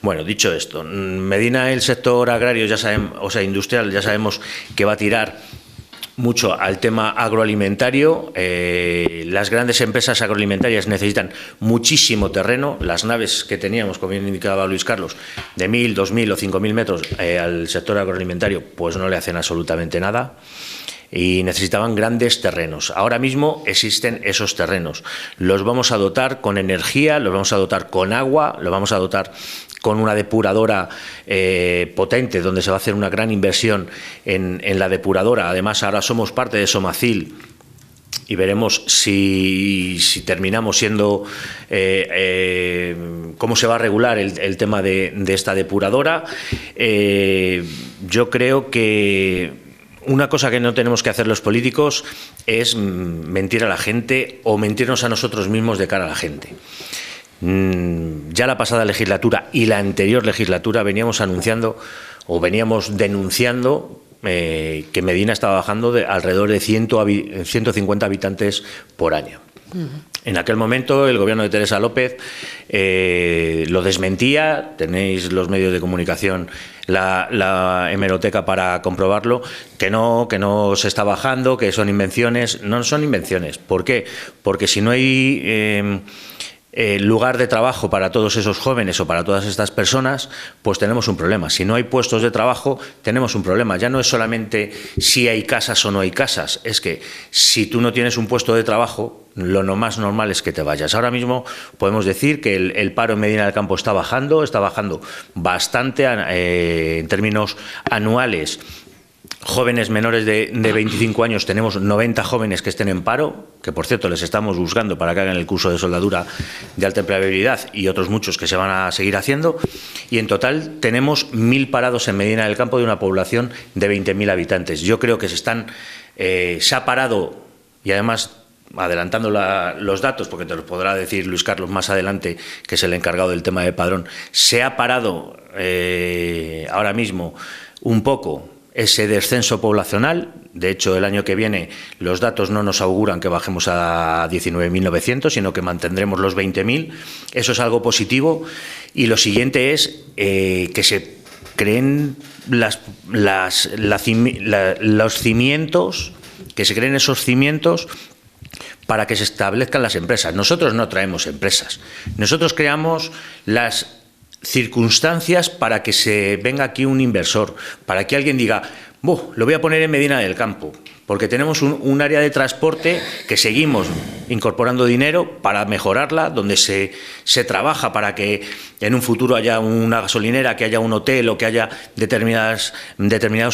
Bueno, dicho esto, Medina, el sector agrario, ya sabemos, o sea, industrial, ya sabemos que va a tirar mucho al tema agroalimentario. Las grandes empresas agroalimentarias necesitan muchísimo terreno. Las naves que teníamos, como bien indicaba Luis Carlos, de 1.000, 2.000 o 5.000 metros al sector agroalimentario, pues no le hacen absolutamente nada. Y necesitaban grandes terrenos. Ahora mismo existen esos terrenos. Los vamos a dotar con energía, los vamos a dotar con agua, los vamos a dotar con una depuradora potente, donde se va a hacer una gran inversión en la depuradora. Además, ahora somos parte de Somacil y veremos si terminamos siendo cómo se va a regular el tema de esta depuradora. Yo creo que una cosa que no tenemos que hacer los políticos es mentir a la gente o mentirnos a nosotros mismos de cara a la gente. Ya la pasada legislatura y la anterior legislatura veníamos anunciando o veníamos denunciando que Medina estaba bajando de alrededor de 150 habitantes por año. En aquel momento el gobierno de Teresa López lo desmentía. Tenéis los medios de comunicación, la hemeroteca para comprobarlo, que no se está bajando, que son invenciones. No son invenciones. ¿Por qué? Porque si no hay lugar de trabajo para todos esos jóvenes o para todas estas personas, pues tenemos un problema. Si no hay puestos de trabajo, tenemos un problema. Ya no es solamente si hay casas o no hay casas, es que si tú no tienes un puesto de trabajo, lo más normal es que te vayas. Ahora mismo podemos decir que el paro en Medina del Campo está bajando bastante en términos anuales. jóvenes menores de 25 años, tenemos 90 jóvenes que estén en paro, que por cierto les estamos buscando para que hagan el curso de soldadura de alta empleabilidad y otros muchos que se van a seguir haciendo. Y en total tenemos 1.000 parados en Medina del Campo de una población de 20.000 habitantes. Yo creo que se ha parado, y además adelantando los datos, porque te los podrá decir Luis Carlos más adelante, que es el encargado del tema de padrón, se ha parado ahora mismo un poco ese descenso poblacional. De hecho, el año que viene los datos no nos auguran que bajemos a 19.900, sino que mantendremos los 20.000. Eso es algo positivo. Y lo siguiente es que se creen los cimientos, que se creen esos cimientos para que se establezcan las empresas. Nosotros no traemos empresas. Nosotros creamos las circunstancias para que se venga aquí un inversor, para que alguien diga, lo voy a poner en Medina del Campo, porque tenemos un área de transporte que seguimos incorporando dinero para mejorarla, donde se trabaja para que en un futuro haya una gasolinera, que haya un hotel o que haya determinados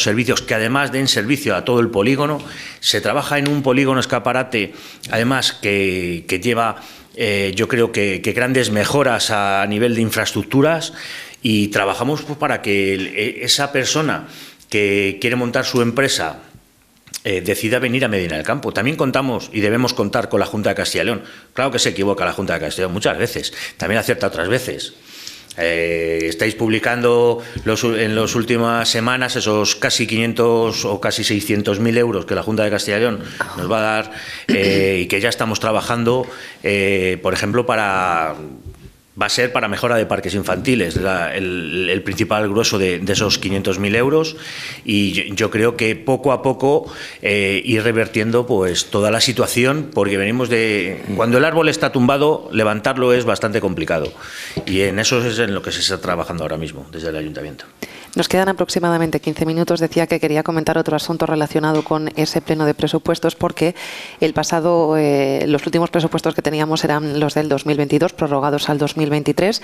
servicios que además den servicio a todo el polígono. Se trabaja en un polígono escaparate, además que lleva yo creo que grandes mejoras a nivel de infraestructuras, y trabajamos para que esa persona que quiere montar su empresa decida venir a Medina del Campo. También contamos y debemos contar con la Junta de Castilla y León. Claro que se equivoca la Junta de Castilla y León muchas veces, también acierta otras veces. Estáis publicando en las últimas semanas esos casi 500 o casi 600.000 euros que la Junta de Castilla y León nos va a dar, y que ya estamos trabajando, por ejemplo, va a ser para mejora de parques infantiles, el principal grueso de esos 500.000 euros, y yo creo que poco a poco ir revertiendo pues toda la situación, porque venimos de... Cuando el árbol está tumbado, levantarlo es bastante complicado, y en eso es en lo que se está trabajando ahora mismo desde el Ayuntamiento. Nos quedan aproximadamente 15 minutos. Decía que quería comentar otro asunto relacionado con ese pleno de presupuestos, porque los últimos presupuestos que teníamos eran los del 2022, prorrogados al 2023,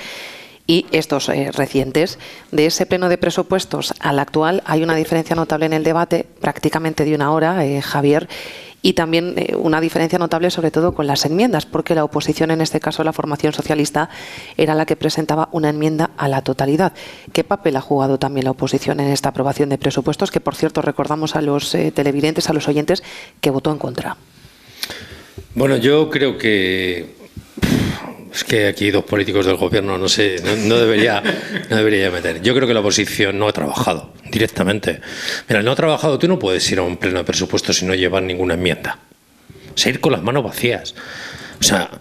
y estos recientes. De ese pleno de presupuestos al actual hay una diferencia notable en el debate, prácticamente de una hora, Javier, y también una diferencia notable sobre todo con las enmiendas, porque la oposición, en este caso la formación socialista, era la que presentaba una enmienda a la totalidad. ¿Qué papel ha jugado también la oposición en esta aprobación de presupuestos, que por cierto recordamos a los televidentes, a los oyentes, que votó en contra? Bueno, yo creo que es que aquí dos políticos del gobierno no debería meter. Yo creo que la oposición no ha trabajado directamente. Mira, no ha trabajado. Tú no puedes ir a un pleno de presupuestos si no llevas ninguna enmienda. O sea, ir con las manos vacías. O sea,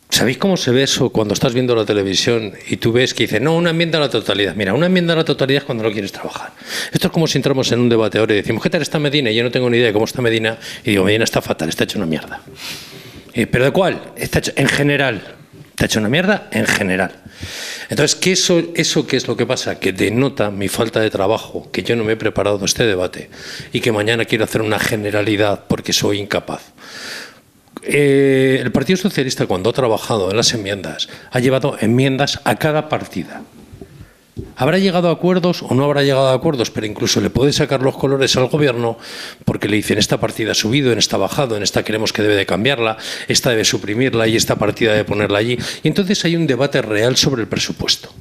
¿sabéis cómo se ve eso cuando estás viendo la televisión y tú ves que dice, no, una enmienda a la totalidad? Mira, una enmienda a la totalidad es cuando no quieres trabajar. Esto es como si entramos en un debate ahora y decimos, ¿qué tal está Medina? Y yo no tengo ni idea de cómo está Medina. Y digo, Medina está fatal, está hecho una mierda. ¿Pero de cuál? Está hecho en general. Está hecho una mierda en general. Entonces, ¿eso qué es lo que pasa? Que denota mi falta de trabajo, que yo no me he preparado este debate y que mañana quiero hacer una generalidad porque soy incapaz. El Partido Socialista, cuando ha trabajado en las enmiendas, ha llevado enmiendas a cada partida. ¿Habrá llegado a acuerdos o no habrá llegado a acuerdos? Pero incluso le puede sacar los colores al gobierno porque le dicen, esta partida ha subido, en esta ha bajado, en esta creemos que debe de cambiarla, esta debe suprimirla y esta partida debe ponerla allí. Y entonces hay un debate real sobre el presupuesto.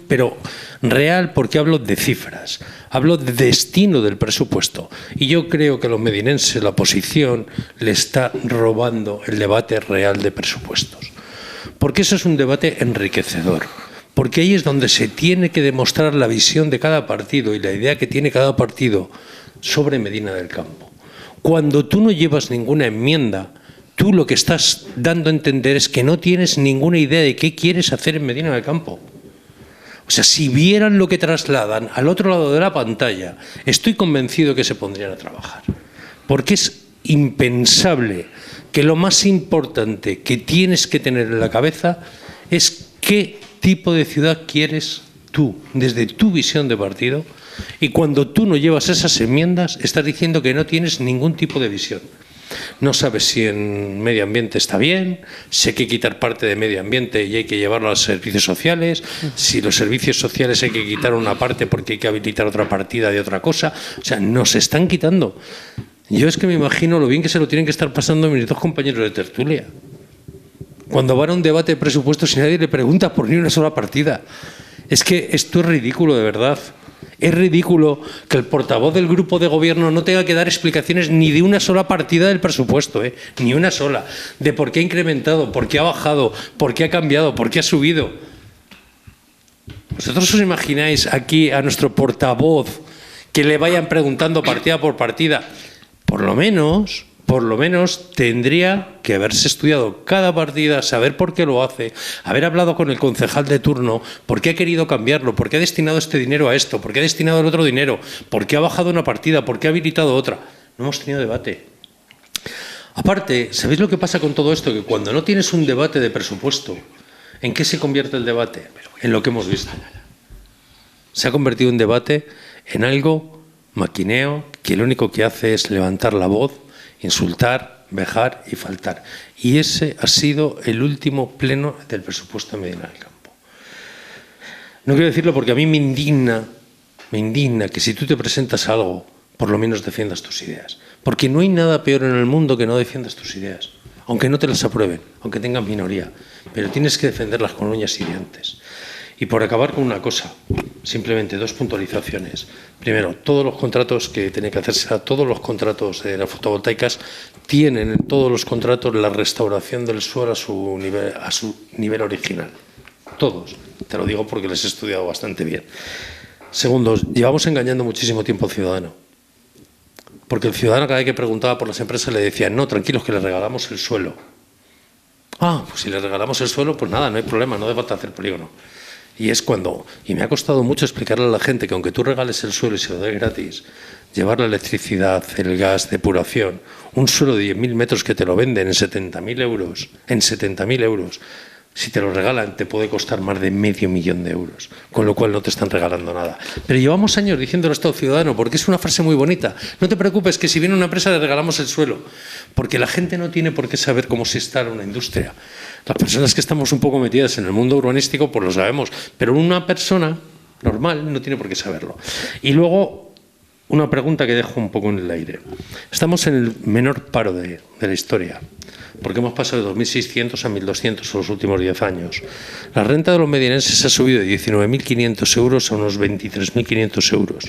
Pero real porque hablo de cifras, hablo de destino del presupuesto. Y yo creo que a los medinenses, la oposición, le está robando el debate real de presupuestos. Porque eso es un debate enriquecedor. Porque ahí es donde se tiene que demostrar la visión de cada partido y la idea que tiene cada partido sobre Medina del Campo. Cuando tú no llevas ninguna enmienda, tú lo que estás dando a entender es que no tienes ninguna idea de qué quieres hacer en Medina del Campo. O sea, si vieran lo que trasladan al otro lado de la pantalla, estoy convencido que se pondrían a trabajar. Porque es impensable que lo más importante que tienes que tener en la cabeza es qué tipo de ciudad quieres tú, desde tu visión de partido, y cuando tú no llevas esas enmiendas, estás diciendo que no tienes ningún tipo de visión. No sabes si en medio ambiente está bien, si hay que quitar parte de medio ambiente y hay que llevarlo a los servicios sociales, si los servicios sociales hay que quitar una parte porque hay que habilitar otra partida de otra cosa. O sea, nos están quitando. Yo es que me imagino lo bien que se lo tienen que estar pasando mis dos compañeros de tertulia. Cuando van a un debate de presupuestos y nadie le pregunta por ni una sola partida. Es que esto es ridículo, de verdad. Es ridículo que el portavoz del grupo de gobierno no tenga que dar explicaciones ni de una sola partida del presupuesto, ni una sola, de por qué ha incrementado, por qué ha bajado, por qué ha cambiado, por qué ha subido. ¿Vosotros os imagináis aquí a nuestro portavoz que le vayan preguntando partida por partida? Por lo menos tendría que haberse estudiado cada partida, saber por qué lo hace, haber hablado con el concejal de turno, por qué ha querido cambiarlo, por qué ha destinado este dinero a esto, por qué ha destinado el otro dinero, por qué ha bajado una partida, por qué ha habilitado otra. No hemos tenido debate. Aparte, ¿sabéis lo que pasa con todo esto? Que cuando no tienes un debate de presupuesto, ¿en qué se convierte el debate? En lo que hemos visto. Se ha convertido en debate en algo maquineo que lo único que hace es levantar la voz, insultar, vejar y faltar. Y ese ha sido el último pleno del presupuesto de Medina del Campo. No quiero decirlo porque a mí me indigna que si tú te presentas a algo, por lo menos defiendas tus ideas. Porque no hay nada peor en el mundo que no defiendas tus ideas. Aunque no te las aprueben, aunque tengan minoría. Pero tienes que defenderlas con uñas y dientes. Y por acabar con una cosa, simplemente dos puntualizaciones. Primero, todos los contratos que tienen que hacerse, todos los contratos de las fotovoltaicas tienen en todos los contratos la restauración del suelo a su nivel original. Todos. Te lo digo porque les he estudiado bastante bien. Segundo, llevamos engañando muchísimo tiempo al ciudadano. Porque el ciudadano cada vez que preguntaba por las empresas le decían, no, tranquilos que le regalamos el suelo. Ah, pues si le regalamos el suelo, pues nada, no hay problema, no hace falta hacer polígono. Y es cuando, y me ha costado mucho explicarle a la gente que aunque tú regales el suelo y se lo des gratis, llevar la electricidad, el gas, depuración, un suelo de 10.000 metros que te lo venden en 70.000 euros, si te lo regalan te puede costar más de $500.000 euros, con lo cual no te están regalando nada. Pero llevamos años diciéndolo a Estado ciudadano, porque es una frase muy bonita. No te preocupes que si viene una empresa le regalamos el suelo, porque la gente no tiene por qué saber cómo se instala una industria. Las personas que estamos un poco metidas en el mundo urbanístico, pues lo sabemos, pero una persona normal no tiene por qué saberlo. Y luego, una pregunta que dejo un poco en el aire. Estamos en el menor paro de la historia, porque hemos pasado de 2.600 a 1.200 en los últimos 10 años. La renta de los medinenses ha subido de 19.500 euros a unos 23.500 euros.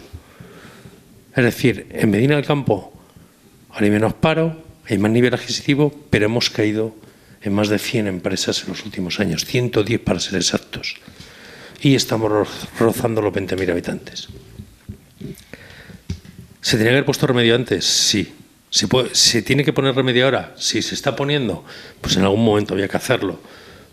Es decir, en Medina del Campo hay menos paro, hay más nivel adquisitivo, pero hemos caído en más de 100 empresas en los últimos años, 110 para ser exactos. Y estamos rozando los 20.000 habitantes. ¿Se tenía que haber puesto remedio antes? Sí. ¿Se tiene que poner remedio ahora? Sí, se está poniendo. Pues en algún momento había que hacerlo.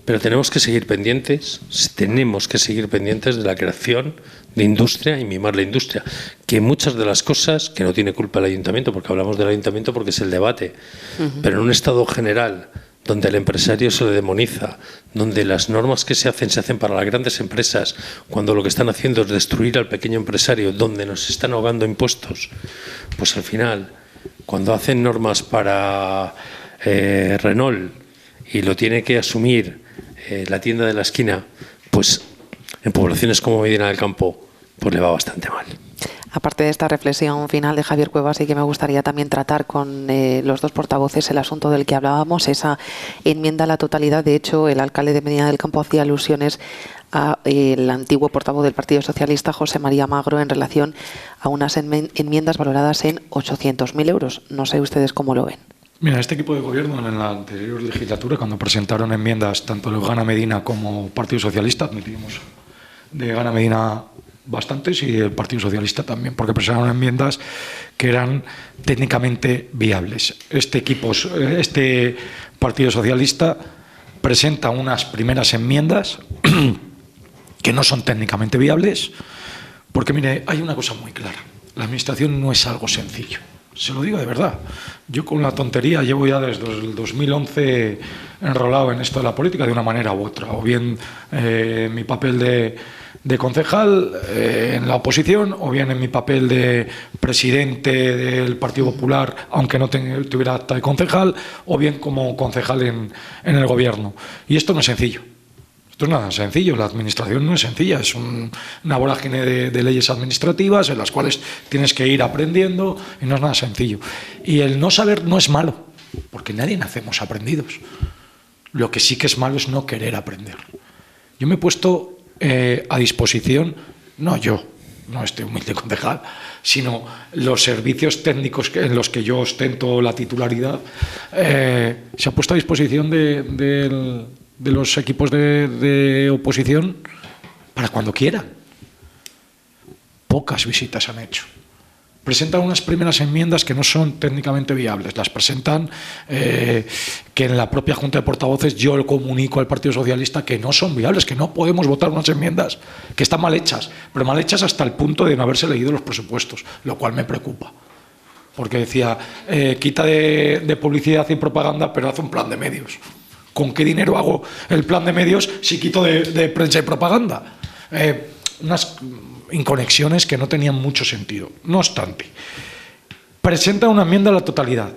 Pero tenemos que seguir pendientes de la creación de industria y mimar la industria. Que muchas de las cosas, que no tiene culpa el ayuntamiento, porque hablamos del ayuntamiento porque es el debate, pero en un estado general donde al empresario se le demoniza, donde las normas que se hacen para las grandes empresas, cuando lo que están haciendo es destruir al pequeño empresario, donde nos están ahogando impuestos, pues al final, cuando hacen normas para Renault y lo tiene que asumir la tienda de la esquina, pues en poblaciones como Medina del Campo, pues le va bastante mal. Aparte de esta reflexión final de Javier Cuevas, sí que me gustaría también tratar con los dos portavoces el asunto del que hablábamos, esa enmienda a la totalidad. De hecho, el alcalde de Medina del Campo hacía alusiones al antiguo portavoz del Partido Socialista, José María Magro, en relación a unas enmiendas valoradas en 800.000 euros. No sé ustedes cómo lo ven. Mira, este equipo de gobierno en la anterior legislatura, cuando presentaron enmiendas tanto los Gana Medina como Partido Socialista, admitimos de Gana Medina bastantes y el Partido Socialista también, porque presentaron enmiendas que eran técnicamente viables. Este Partido Socialista presenta unas primeras enmiendas que no son técnicamente viables, porque mire, hay una cosa muy clara: la administración no es algo sencillo. Se lo digo de verdad. Yo con la tontería llevo ya desde el 2011 enrolado en esto de la política de una manera u otra, o bien mi papel de de concejal en la oposición, o bien en mi papel de presidente del Partido Popular, aunque no tuviera acta de concejal, o bien como concejal en el gobierno. Y esto no es sencillo. Esto es nada sencillo, la administración no es sencilla, es una vorágine de leyes administrativas en las cuales tienes que ir aprendiendo y no es nada sencillo. Y el no saber no es malo, porque nadie nacemos aprendidos. Lo que sí que es malo es no querer aprender. Yo me he puesto a disposición, no este humilde concejal, sino los servicios técnicos en los que yo ostento la titularidad, se ha puesto a disposición de los equipos de oposición para cuando quieran. Pocas visitas han hecho. Presentan unas primeras enmiendas que no son técnicamente viables. Las presentan que en la propia Junta de Portavoces yo lo comunico al Partido Socialista que no son viables, que no podemos votar unas enmiendas que están mal hechas, pero mal hechas hasta el punto de no haberse leído los presupuestos, lo cual me preocupa. Porque decía, quita de publicidad y propaganda, pero hace un plan de medios. ¿Con qué dinero hago el plan de medios si quito de prensa y propaganda? Unas inconexiones que no tenían mucho sentido. No obstante, presenta una enmienda a la totalidad.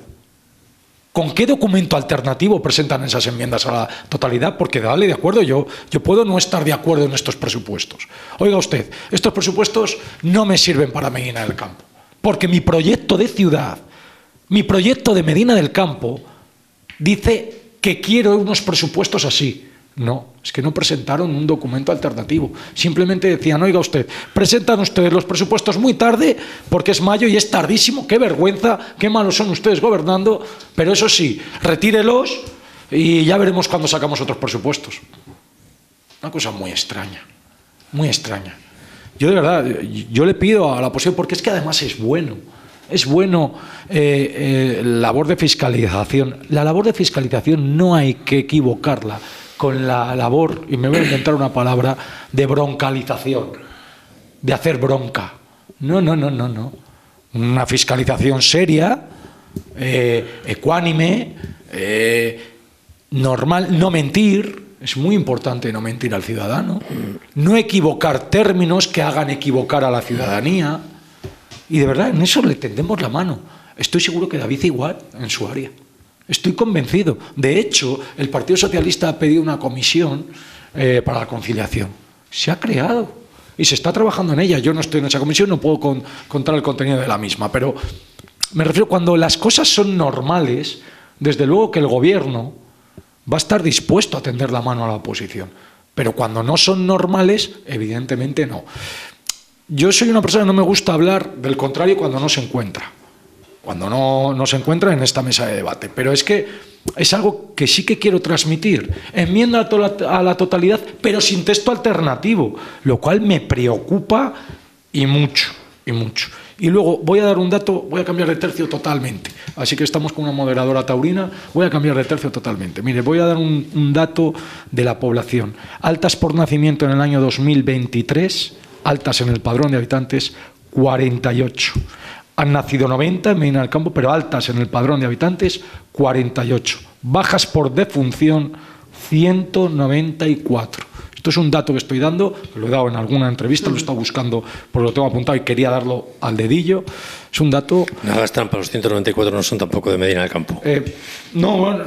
¿Con qué documento alternativo presentan esas enmiendas a la totalidad? Porque dale, de acuerdo, yo puedo no estar de acuerdo en estos presupuestos. Oiga usted, estos presupuestos no me sirven para Medina del Campo, porque mi proyecto de ciudad, mi proyecto de Medina del Campo, dice que quiero unos presupuestos así. No, es que no presentaron un documento alternativo. Simplemente decían, oiga usted, presentan ustedes los presupuestos muy tarde porque es mayo y es tardísimo, qué vergüenza, qué malos son ustedes gobernando, pero eso sí, retírelos y ya veremos cuando sacamos otros presupuestos. Una cosa muy extraña, muy extraña. Yo de verdad, yo le pido a la oposición, porque es que además es bueno. Es bueno labor de fiscalización. La labor de fiscalización no hay que equivocarla con la labor, y me voy a inventar una palabra, de broncalización, de hacer bronca. No. Una fiscalización seria, ecuánime, normal, no mentir. Es muy importante no mentir al ciudadano. No equivocar términos que hagan equivocar a la ciudadanía. Y de verdad, en eso le tendemos la mano. Estoy seguro que David igual en su área. Estoy convencido. De hecho, el Partido Socialista ha pedido una comisión para la conciliación. Se ha creado y se está trabajando en ella. Yo no estoy en esa comisión, no puedo contar el contenido de la misma, pero me refiero, cuando las cosas son normales, desde luego que el gobierno va a estar dispuesto a tender la mano a la oposición. Pero cuando no son normales, evidentemente no. Yo soy una persona que no me gusta hablar del contrario cuando no se encuentra. Cuando no se encuentra en esta mesa de debate. Pero es que es algo que sí que quiero transmitir. Enmienda a la totalidad, pero sin texto alternativo, lo cual me preocupa y mucho, y mucho. Y luego voy a dar un dato, voy a cambiar de tercio totalmente. Así que estamos con una moderadora taurina, voy a cambiar de tercio totalmente. Mire, voy a dar un dato de la población. Altas por nacimiento en el año 2023, altas en el padrón de habitantes, 48. Han nacido 90 en Medina del Campo, pero altas en el padrón de habitantes, 48. Bajas por defunción, 194. Esto es un dato que estoy dando, lo he dado en alguna entrevista, lo he estado buscando porque lo tengo apuntado y quería darlo al dedillo. Es un dato... No hagas trampa, los 194 no son tampoco de Medina del Campo. No,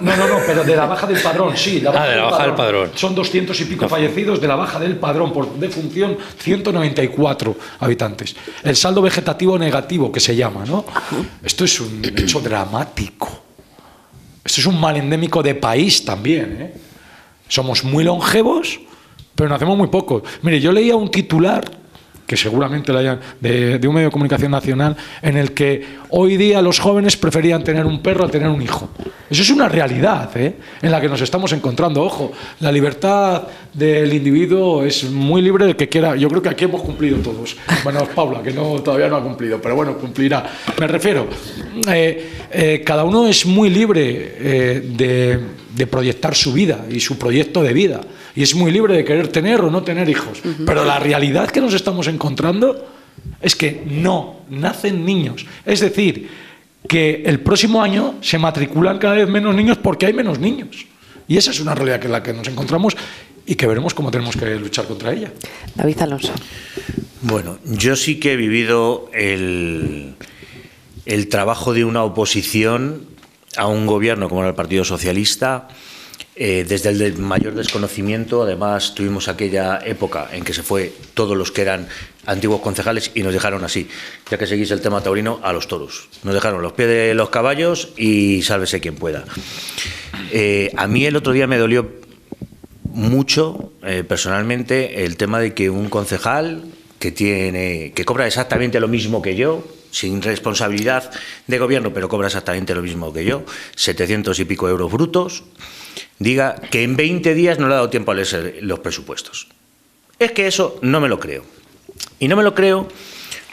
pero de la baja del padrón, sí. De la baja del padrón. Son 200 y pico fallecidos de la baja del padrón por defunción, 194 habitantes. El saldo vegetativo negativo, que se llama, ¿no? Esto es un hecho dramático. Esto es un mal endémico de país también, ¿eh? Somos muy longevos, pero nacemos muy pocos. Mire, yo leía un titular, que seguramente lo hayan, de un medio de comunicación nacional, en el que hoy día los jóvenes preferían tener un perro a tener un hijo. Eso es una realidad, en la que nos estamos encontrando. Ojo, la libertad del individuo es muy libre del que quiera. Yo creo que aquí hemos cumplido todos. Bueno, Paula, que todavía no ha cumplido, pero bueno, cumplirá. Me refiero, cada uno es muy libre de proyectar su vida y su proyecto de vida. Y es muy libre de querer tener o no tener hijos. Pero la realidad que nos estamos encontrando es que no nacen niños. Es decir, que el próximo año se matriculan cada vez menos niños porque hay menos niños. Y esa es una realidad en la que nos encontramos y que veremos cómo tenemos que luchar contra ella. David Alonso. Bueno, yo sí que he vivido el trabajo de una oposición a un gobierno como era el Partido Socialista desde el mayor desconocimiento. Además, tuvimos aquella época en que se fue todos los que eran antiguos concejales y nos dejaron así, ya que seguís el tema taurino, a los toros. Nos dejaron los pies de los caballos y sálvese quien pueda. A mí el otro día me dolió mucho, personalmente, el tema de que un concejal que cobra exactamente lo mismo que yo, sin responsabilidad de gobierno, pero cobra exactamente lo mismo que yo, 700 y pico euros brutos, diga que en 20 días no le ha dado tiempo a leer los presupuestos. Es que eso no me lo creo. Y no me lo creo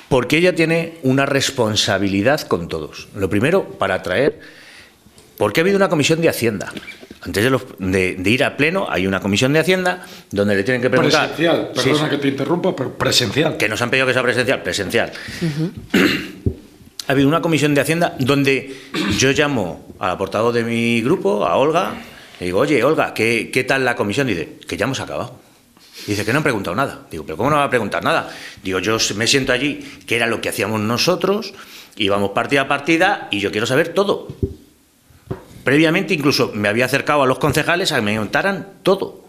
porque ella tiene una responsabilidad con todos. Lo primero, para traer, porque ha habido una comisión de Hacienda. Antes de ir a pleno, hay una comisión de Hacienda donde le tienen que preguntar... Presencial, perdona que te interrumpa, pero presencial. Que nos han pedido que sea presencial. Ha habido una comisión de Hacienda donde yo llamo a la portavoz de mi grupo, a Olga, y digo, oye, Olga, ¿qué tal la comisión? Dice, que ya hemos acabado. Dice que no han preguntado nada. Digo, ¿pero cómo no va a preguntar nada? Digo, yo me siento allí, que era lo que hacíamos nosotros, íbamos partida a partida y yo quiero saber todo. Previamente incluso me había acercado a los concejales a que me contaran todo,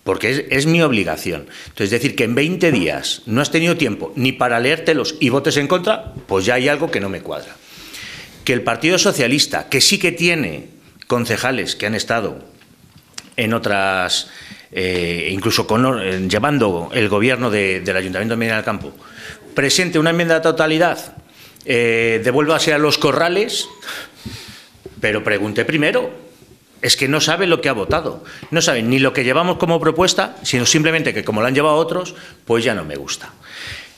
porque es mi obligación. Entonces, decir que en 20 días no has tenido tiempo ni para leértelos y votes en contra, pues ya hay algo que no me cuadra. Que el Partido Socialista, que sí que tiene concejales que han estado en otras, incluso llevando el gobierno del Ayuntamiento de Medina del Campo, presente una enmienda de totalidad, devuélvase a los corrales, pero pregunte primero. Es que no sabe lo que ha votado, no sabe ni lo que llevamos como propuesta, sino simplemente que como lo han llevado otros, pues ya no me gusta.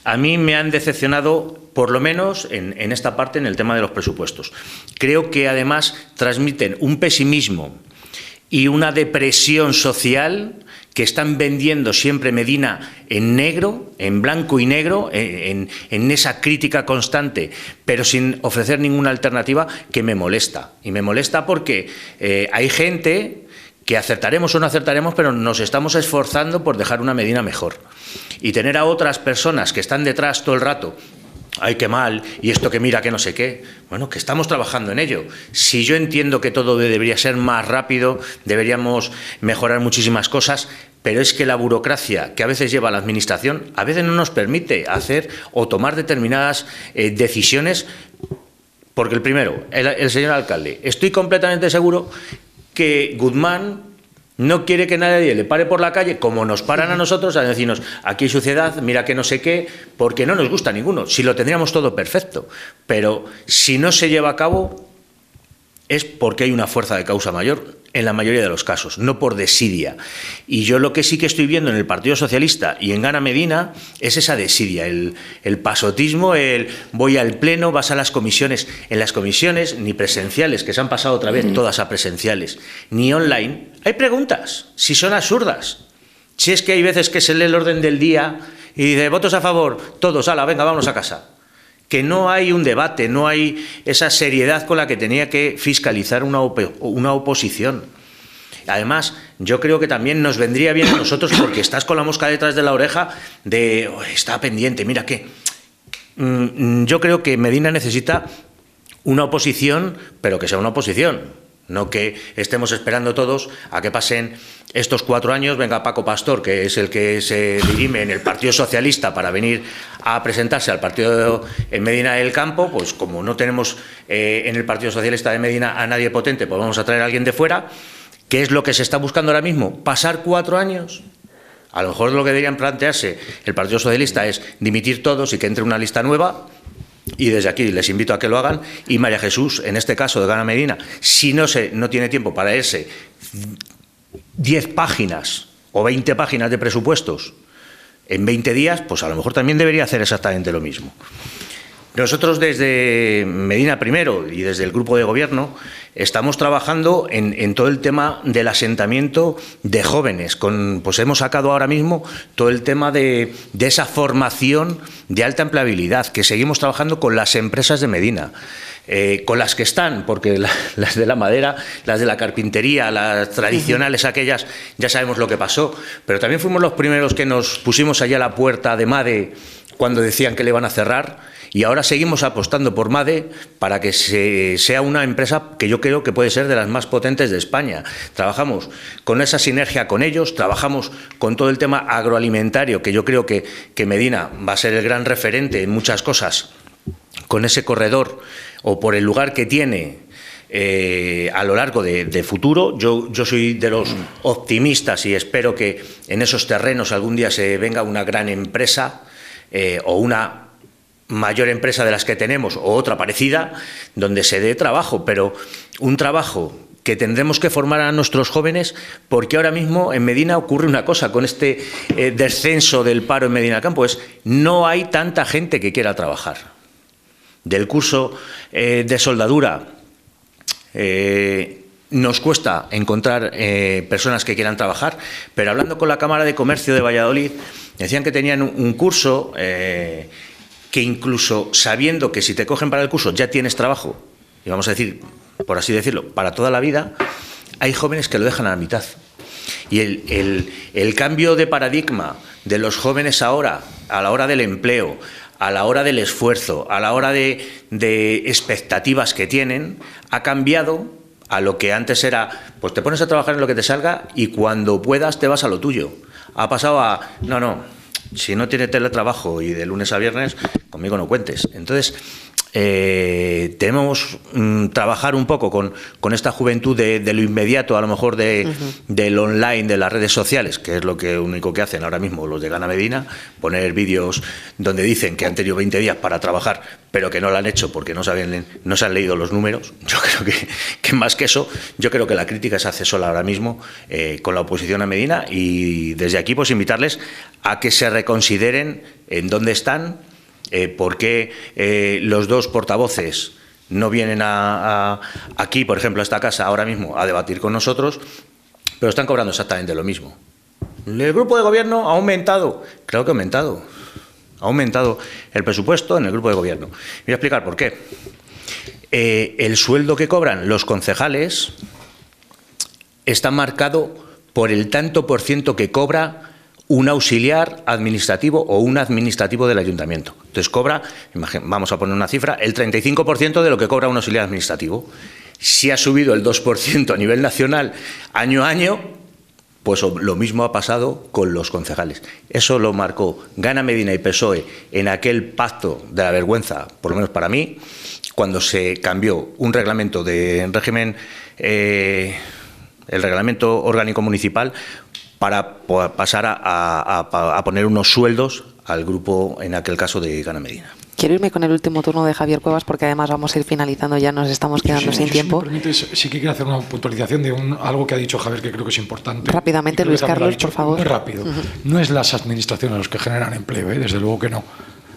A mí me han decepcionado, por lo menos en esta parte, en el tema de los presupuestos. Creo que además transmiten un pesimismo y una depresión social que están vendiendo siempre Medina en negro, en blanco y negro, en esa crítica constante, pero sin ofrecer ninguna alternativa, que me molesta. Y me molesta porque hay gente que acertaremos o no acertaremos, pero nos estamos esforzando por dejar una Medina mejor. Y tener a otras personas que están detrás todo el rato, ¡ay, qué mal! Y esto que mira, que no sé qué. Bueno, que estamos trabajando en ello. Si yo entiendo que todo debería ser más rápido, deberíamos mejorar muchísimas cosas, pero es que la burocracia que a veces lleva la Administración, a veces no nos permite hacer o tomar determinadas decisiones, porque el primero, el señor alcalde, estoy completamente seguro que Guzmán no quiere que nadie le pare por la calle, como nos paran a nosotros, a decirnos, aquí hay suciedad, mira que no sé qué, porque no nos gusta a ninguno, si lo tendríamos todo perfecto. Pero si no se lleva a cabo, es porque hay una fuerza de causa mayor, en la mayoría de los casos, no por desidia. Y yo lo que sí que estoy viendo en el Partido Socialista y en Gana Medina es esa desidia, el pasotismo, el voy al pleno, vas a las comisiones. En las comisiones, ni presenciales, que se han pasado otra vez todas a presenciales, ni online, hay preguntas, si son absurdas. Si es que hay veces que se lee el orden del día y dice, votos a favor, todos, ala, venga, vámonos a casa. Que no hay un debate, no hay esa seriedad con la que tenía que fiscalizar una oposición. Además, yo creo que también nos vendría bien a nosotros, porque estás con la mosca detrás de la oreja de, está pendiente, mira qué. Yo creo que Medina necesita una oposición, pero que sea una oposición. No que estemos esperando todos a que pasen estos 4 años, venga Paco Pastor, que es el que se dirime en el Partido Socialista para venir a presentarse al partido en Medina del Campo, pues como no tenemos en el Partido Socialista de Medina a nadie potente, pues vamos a traer a alguien de fuera. ¿Qué es lo que se está buscando ahora mismo? ¿Pasar 4 años? A lo mejor lo que deberían plantearse el Partido Socialista es dimitir todos y que entre una lista nueva. Y desde aquí les invito a que lo hagan. Y María Jesús, en este caso de Gana Medina, si no tiene tiempo para leerse 10 páginas o 20 páginas de presupuestos en 20 días, pues a lo mejor también debería hacer exactamente lo mismo. Nosotros desde Medina primero y desde el grupo de gobierno estamos trabajando en todo el tema del asentamiento de jóvenes. Pues hemos sacado ahora mismo todo el tema de esa formación de alta empleabilidad, que seguimos trabajando con las empresas de Medina. con las que están, porque las de la madera, las de la carpintería, las tradicionales aquellas, ya sabemos lo que pasó, pero también fuimos los primeros que nos pusimos allá a la puerta de MADE cuando decían que le iban a cerrar, y ahora seguimos apostando por MADE para que sea una empresa que yo creo que puede ser de las más potentes de España. Trabajamos con esa sinergia con ellos, trabajamos con todo el tema agroalimentario, que yo creo que Medina va a ser el gran referente en muchas cosas, con ese corredor o por el lugar que tiene a lo largo de futuro. Yo soy de los optimistas y espero que en esos terrenos algún día se venga una gran empresa o una mayor empresa de las que tenemos o otra parecida, donde se dé trabajo, pero un trabajo que tendremos que formar a nuestros jóvenes, porque ahora mismo en Medina ocurre una cosa con este descenso del paro en Medina del Campo, es no hay tanta gente que quiera trabajar. Del curso de soldadura nos cuesta encontrar personas que quieran trabajar, pero hablando con la Cámara de Comercio de Valladolid, decían que tenían un curso que incluso sabiendo que si te cogen para el curso ya tienes trabajo, y vamos a decir, por así decirlo, para toda la vida, hay jóvenes que lo dejan a la mitad. Y el cambio de paradigma de los jóvenes ahora, a la hora del empleo, a la hora del esfuerzo, a la hora de expectativas que tienen, ha cambiado a lo que antes era, pues te pones a trabajar en lo que te salga y cuando puedas te vas a lo tuyo. Ha pasado a, no, si no tienes teletrabajo y de lunes a viernes, conmigo no cuentes. Entonces, tenemos trabajar un poco con esta juventud de lo inmediato, a lo mejor del online, de las redes sociales, que es lo único que hacen ahora mismo los de Gana Medina, poner vídeos donde dicen que han tenido 20 días para trabajar, pero que no lo han hecho porque no se han leído los números. Yo creo que más que eso, yo creo que la crítica se hace sola ahora mismo con la oposición a Medina, y desde aquí pues invitarles a que se reconsideren en dónde están. ¿Por qué los dos portavoces no vienen aquí, por ejemplo, a esta casa ahora mismo a debatir con nosotros, pero están cobrando exactamente lo mismo? ¿El grupo de gobierno ha aumentado? Creo que ha aumentado. Ha aumentado el presupuesto en el grupo de gobierno. Voy a explicar por qué. El sueldo que cobran los concejales está marcado por el tanto por ciento que cobra un auxiliar administrativo o un administrativo del ayuntamiento. Entonces cobra, vamos a poner una cifra, el 35% de lo que cobra un auxiliar administrativo. Si ha subido el 2% a nivel nacional año a año, pues lo mismo ha pasado con los concejales. Eso lo marcó Gana Medina y PSOE en aquel pacto de la vergüenza, por lo menos para mí, cuando se cambió un reglamento de régimen, el reglamento orgánico municipal, para pasar a poner unos sueldos al grupo, en aquel caso, de Gana Medina. Quiero irme con el último turno de Javier Cuevas, porque además vamos a ir finalizando, ya nos estamos quedando sin tiempo. Si me permites, sí que quiero hacer una puntualización de algo que ha dicho Javier, que creo que es importante. Rápidamente, Luis Carlos, por favor. Muy rápido. No es las administraciones los que generan empleo, desde luego que no.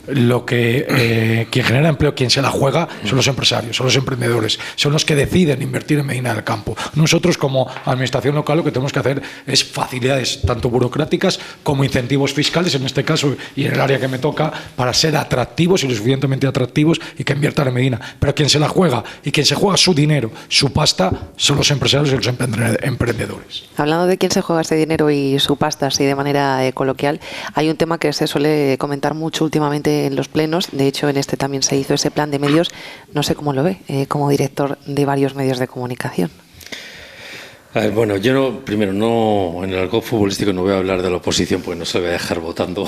Quien genera empleo, quien se la juega, son los empresarios, son los emprendedores, son los que deciden invertir en Medina del Campo. Nosotros, como administración local, lo que tenemos que hacer es facilidades tanto burocráticas como incentivos fiscales, en este caso y en el área que me toca, para ser atractivos y lo suficientemente atractivos y que inviertan en Medina. Pero quien se la juega y quien se juega su dinero, su pasta, son los empresarios y los emprendedores. Hablando de quién se juega ese dinero y su pasta, así de manera coloquial, hay un tema que se suele comentar mucho últimamente en los plenos. De hecho, en este también se hizo ese plan de medios. No sé cómo lo ve como director de varios medios de comunicación. A ver, bueno, yo primero en el argot futbolístico no voy a hablar de la oposición porque no se lo voy a dejar votando.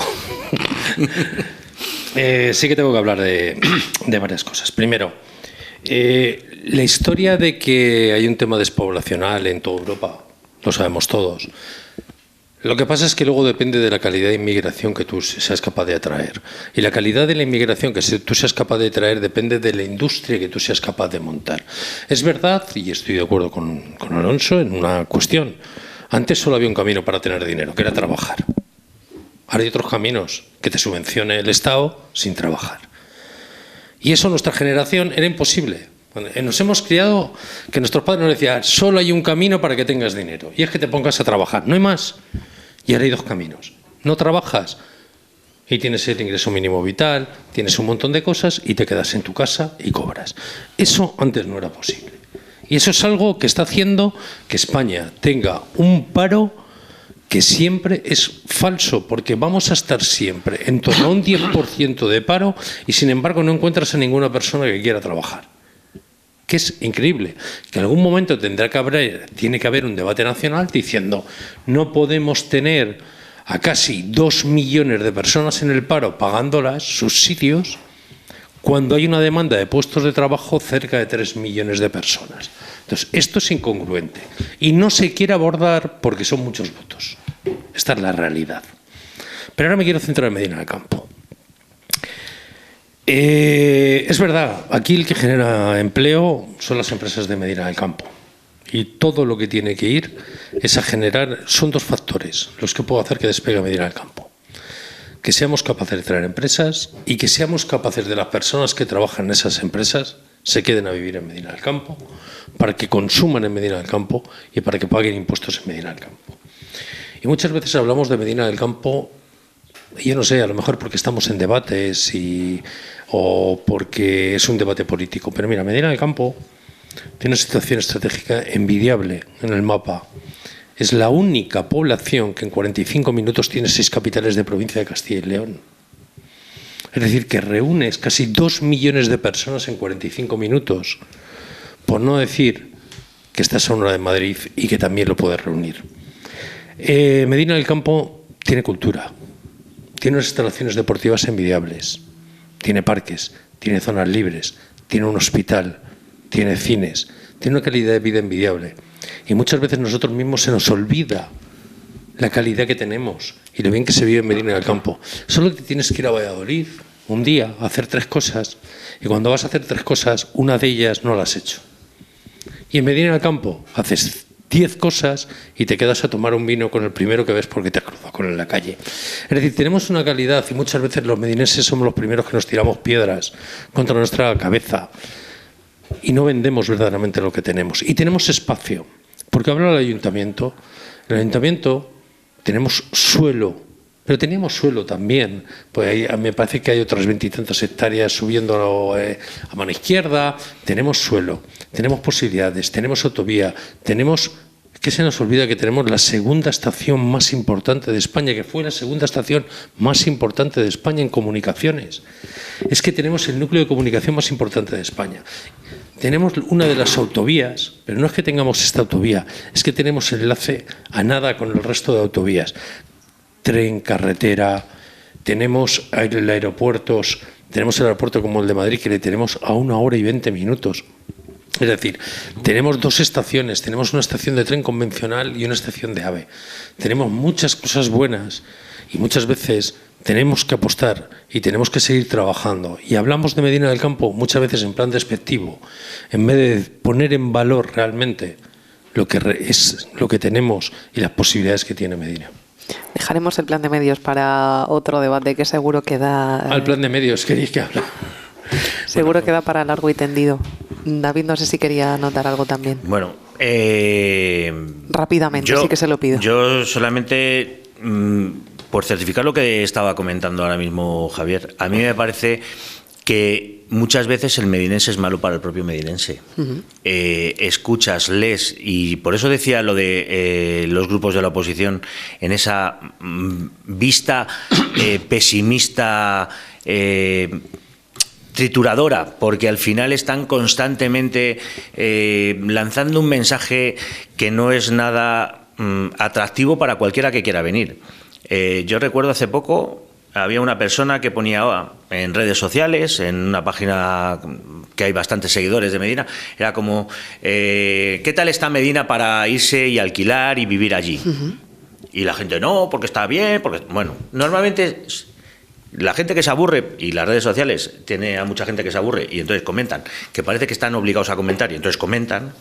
Sí que tengo que hablar de varias cosas. Primero, la historia de que hay un tema despoblacional en toda Europa, lo sabemos todos. Lo que pasa es que luego depende de la calidad de inmigración que tú seas capaz de atraer. Y la calidad de la inmigración que tú seas capaz de traer depende de la industria que tú seas capaz de montar. Es verdad, y estoy de acuerdo con Alonso en una cuestión. Antes solo había un camino para tener dinero, que era trabajar. Ahora hay otros caminos, que te subvencione el Estado sin trabajar. Y eso nuestra generación era imposible. Nos hemos criado que nuestros padres nos decían, solo hay un camino para que tengas dinero, y es que te pongas a trabajar, no hay más. Y ahora hay dos caminos. No trabajas, y tienes el ingreso mínimo vital, tienes un montón de cosas y te quedas en tu casa y cobras. Eso antes no era posible. Y eso es algo que está haciendo que España tenga un paro que siempre es falso, porque vamos a estar siempre en torno a un 10% de paro y sin embargo no encuentras a ninguna persona que quiera trabajar. Que es increíble, que en algún momento tiene que haber un debate nacional diciendo no podemos tener a casi 2 millones de personas en el paro pagándolas subsidios cuando hay una demanda de puestos de trabajo cerca de 3 millones de personas. Entonces, esto es incongruente y no se quiere abordar porque son muchos votos. Esta es la realidad. Pero ahora me quiero centrar en Medina del Campo. Es verdad, aquí el que genera empleo son las empresas de Medina del Campo. Y todo lo que tiene que ir es a generar, son 2 factores los que puedo hacer que despegue Medina del Campo. Que seamos capaces de traer empresas y que seamos capaces de las personas que trabajan en esas empresas se queden a vivir en Medina del Campo, para que consuman en Medina del Campo y para que paguen impuestos en Medina del Campo. Y muchas veces hablamos de Medina del Campo, yo no sé, a lo mejor porque estamos en debates o porque es un debate político, pero mira, Medina del Campo tiene una situación estratégica envidiable en el mapa. Es la única población que en 45 minutos tiene 6 capitales de provincia de Castilla y León. Es decir, que reúnes casi 2 millones de personas en 45 minutos, por no decir que estás a una hora de Madrid y que también lo puedes reunir. Medina del Campo tiene cultura, tiene unas instalaciones deportivas envidiables, tiene parques, tiene zonas libres, tiene un hospital, tiene cines, tiene una calidad de vida envidiable. Y muchas veces nosotros mismos se nos olvida la calidad que tenemos y lo bien que se vive en Medina del Campo. Solo te tienes que ir a Valladolid un día a hacer 3 cosas y cuando vas a hacer 3 cosas, una de ellas no la has hecho. Y en Medina del Campo haces 10 cosas y te quedas a tomar un vino con el primero que ves porque te has cruzado con él en la calle. Es decir, tenemos una calidad y muchas veces los medinenses somos los primeros que nos tiramos piedras contra nuestra cabeza y no vendemos verdaderamente lo que tenemos. Y tenemos espacio, porque habla el ayuntamiento. En el ayuntamiento tenemos suelo, pero teníamos suelo también. Pues ahí, me parece que hay otras 20 y tantas hectáreas subiendo a mano izquierda. Tenemos suelo, tenemos posibilidades, tenemos autovía, tenemos... que se nos olvida que tenemos la segunda estación más importante de España, que fue la segunda estación más importante de España en comunicaciones. Es que tenemos el núcleo de comunicación más importante de España. Tenemos una de las autovías, pero no es que tengamos esta autovía, es que tenemos el enlace a nada con el resto de autovías. Tren, carretera, tenemos aeropuertos, tenemos el aeropuerto como el de Madrid, que le tenemos a 1 hora y 20 minutos. Es decir, tenemos 2 estaciones, tenemos una estación de tren convencional y una estación de AVE. Tenemos muchas cosas buenas y muchas veces tenemos que apostar y tenemos que seguir trabajando. Y hablamos de Medina del Campo muchas veces en plan despectivo, en vez de poner en valor realmente lo que es lo que tenemos y las posibilidades que tiene Medina. Dejaremos el plan de medios para otro debate que seguro que da... Al plan de medios queréis que hable. Seguro que da para largo y tendido. David, no sé si quería anotar algo también. Bueno, rápidamente, sí que se lo pido. Yo solamente, por certificar lo que estaba comentando ahora mismo Javier, a mí me parece que muchas veces el medinense es malo para el propio medinense. Escuchas, lees, y por eso decía lo de los grupos de la oposición en esa vista pesimista, trituradora, porque al final están constantemente lanzando un mensaje que no es nada atractivo para cualquiera que quiera venir. Yo recuerdo hace poco, había una persona que ponía en redes sociales, en una página que hay bastantes seguidores de Medina, era como, ¿qué tal está Medina para irse y alquilar y vivir allí? Y la gente, no, porque está bien, porque... Bueno, normalmente... La gente que se aburre, y las redes sociales tiene a mucha gente que se aburre y entonces comentan, que parece que están obligados a comentar y entonces comentan,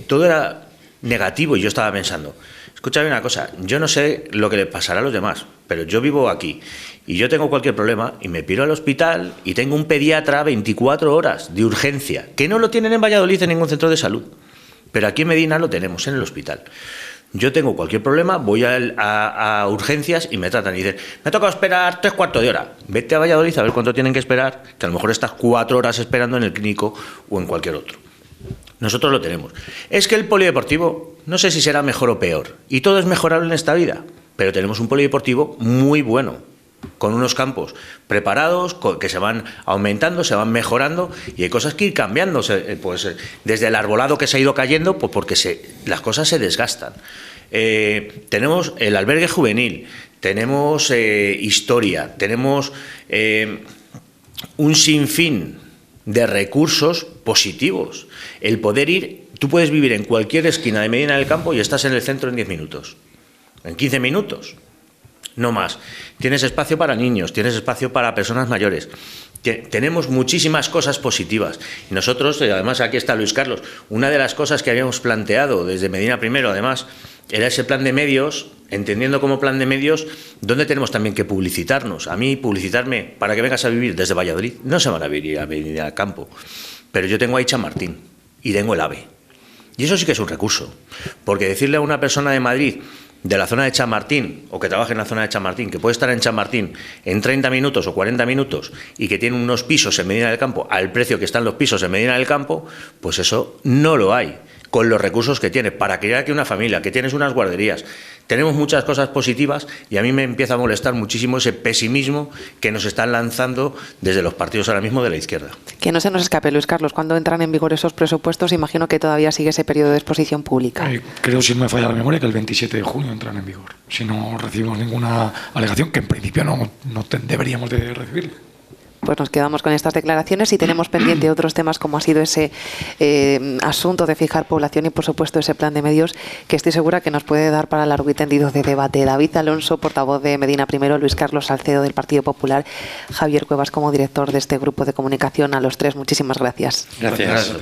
todo era negativo y yo estaba pensando, escúchame una cosa, yo no sé lo que le pasará a los demás, pero yo vivo aquí y yo tengo cualquier problema y me piro al hospital y tengo un pediatra 24 horas de urgencia, que no lo tienen en Valladolid en ningún centro de salud, pero aquí en Medina lo tenemos en el hospital. Yo tengo cualquier problema, voy a urgencias y me tratan y dicen, me ha tocado esperar 3/4 de hora. Vete a Valladolid a ver cuánto tienen que esperar, que a lo mejor estás 4 horas esperando en el clínico o en cualquier otro. Nosotros lo tenemos. Es que el polideportivo, no sé si será mejor o peor, y todo es mejorable en esta vida, pero tenemos un polideportivo muy bueno, con unos campos preparados, que se van aumentando, se van mejorando, y hay cosas que ir cambiando, pues desde el arbolado que se ha ido cayendo, pues porque las cosas se desgastan. Tenemos el albergue juvenil, tenemos historia, tenemos un sinfín de recursos positivos. El poder ir, tú puedes vivir en cualquier esquina de Medina del Campo y estás en el centro en 10 minutos, en 15 minutos, no más. Tienes espacio para niños, tienes espacio para personas mayores. Tenemos muchísimas cosas positivas. Y nosotros, además aquí está Luis Carlos, una de las cosas que habíamos planteado desde Medina Primero, además, era ese plan de medios, entendiendo como plan de medios, donde tenemos también que publicitarnos. A mí, publicitarme para que vengas a vivir desde Valladolid, no se van a venir a Medina del Campo. Pero yo tengo ahí Chamartín y tengo el AVE. Y eso sí que es un recurso. Porque decirle a una persona de Madrid, de la zona de Chamartín, o que trabaje en la zona de Chamartín, que puede estar en Chamartín en 30 minutos o 40 minutos y que tiene unos pisos en Medina del Campo al precio que están los pisos en Medina del Campo, pues eso no lo hay, con los recursos que tienes, para criar aquí una familia, que tienes unas guarderías. Tenemos muchas cosas positivas y a mí me empieza a molestar muchísimo ese pesimismo que nos están lanzando desde los partidos ahora mismo de la izquierda. Que no se nos escape, Luis Carlos, ¿cuándo entran en vigor esos presupuestos? Imagino que todavía sigue ese periodo de exposición pública. Creo, si no me falla la memoria, que el 27 de junio entran en vigor. Si no recibimos ninguna alegación, que en principio no deberíamos de recibir. Pues nos quedamos con estas declaraciones y tenemos pendiente otros temas como ha sido ese asunto de fijar población y, por supuesto, ese plan de medios que estoy segura que nos puede dar para largo y tendido de debate. David Alonso, portavoz de Medina Primero, Luis Carlos Salcedo del Partido Popular, Javier Cuevas como director de este grupo de comunicación. A los tres, muchísimas gracias. Gracias.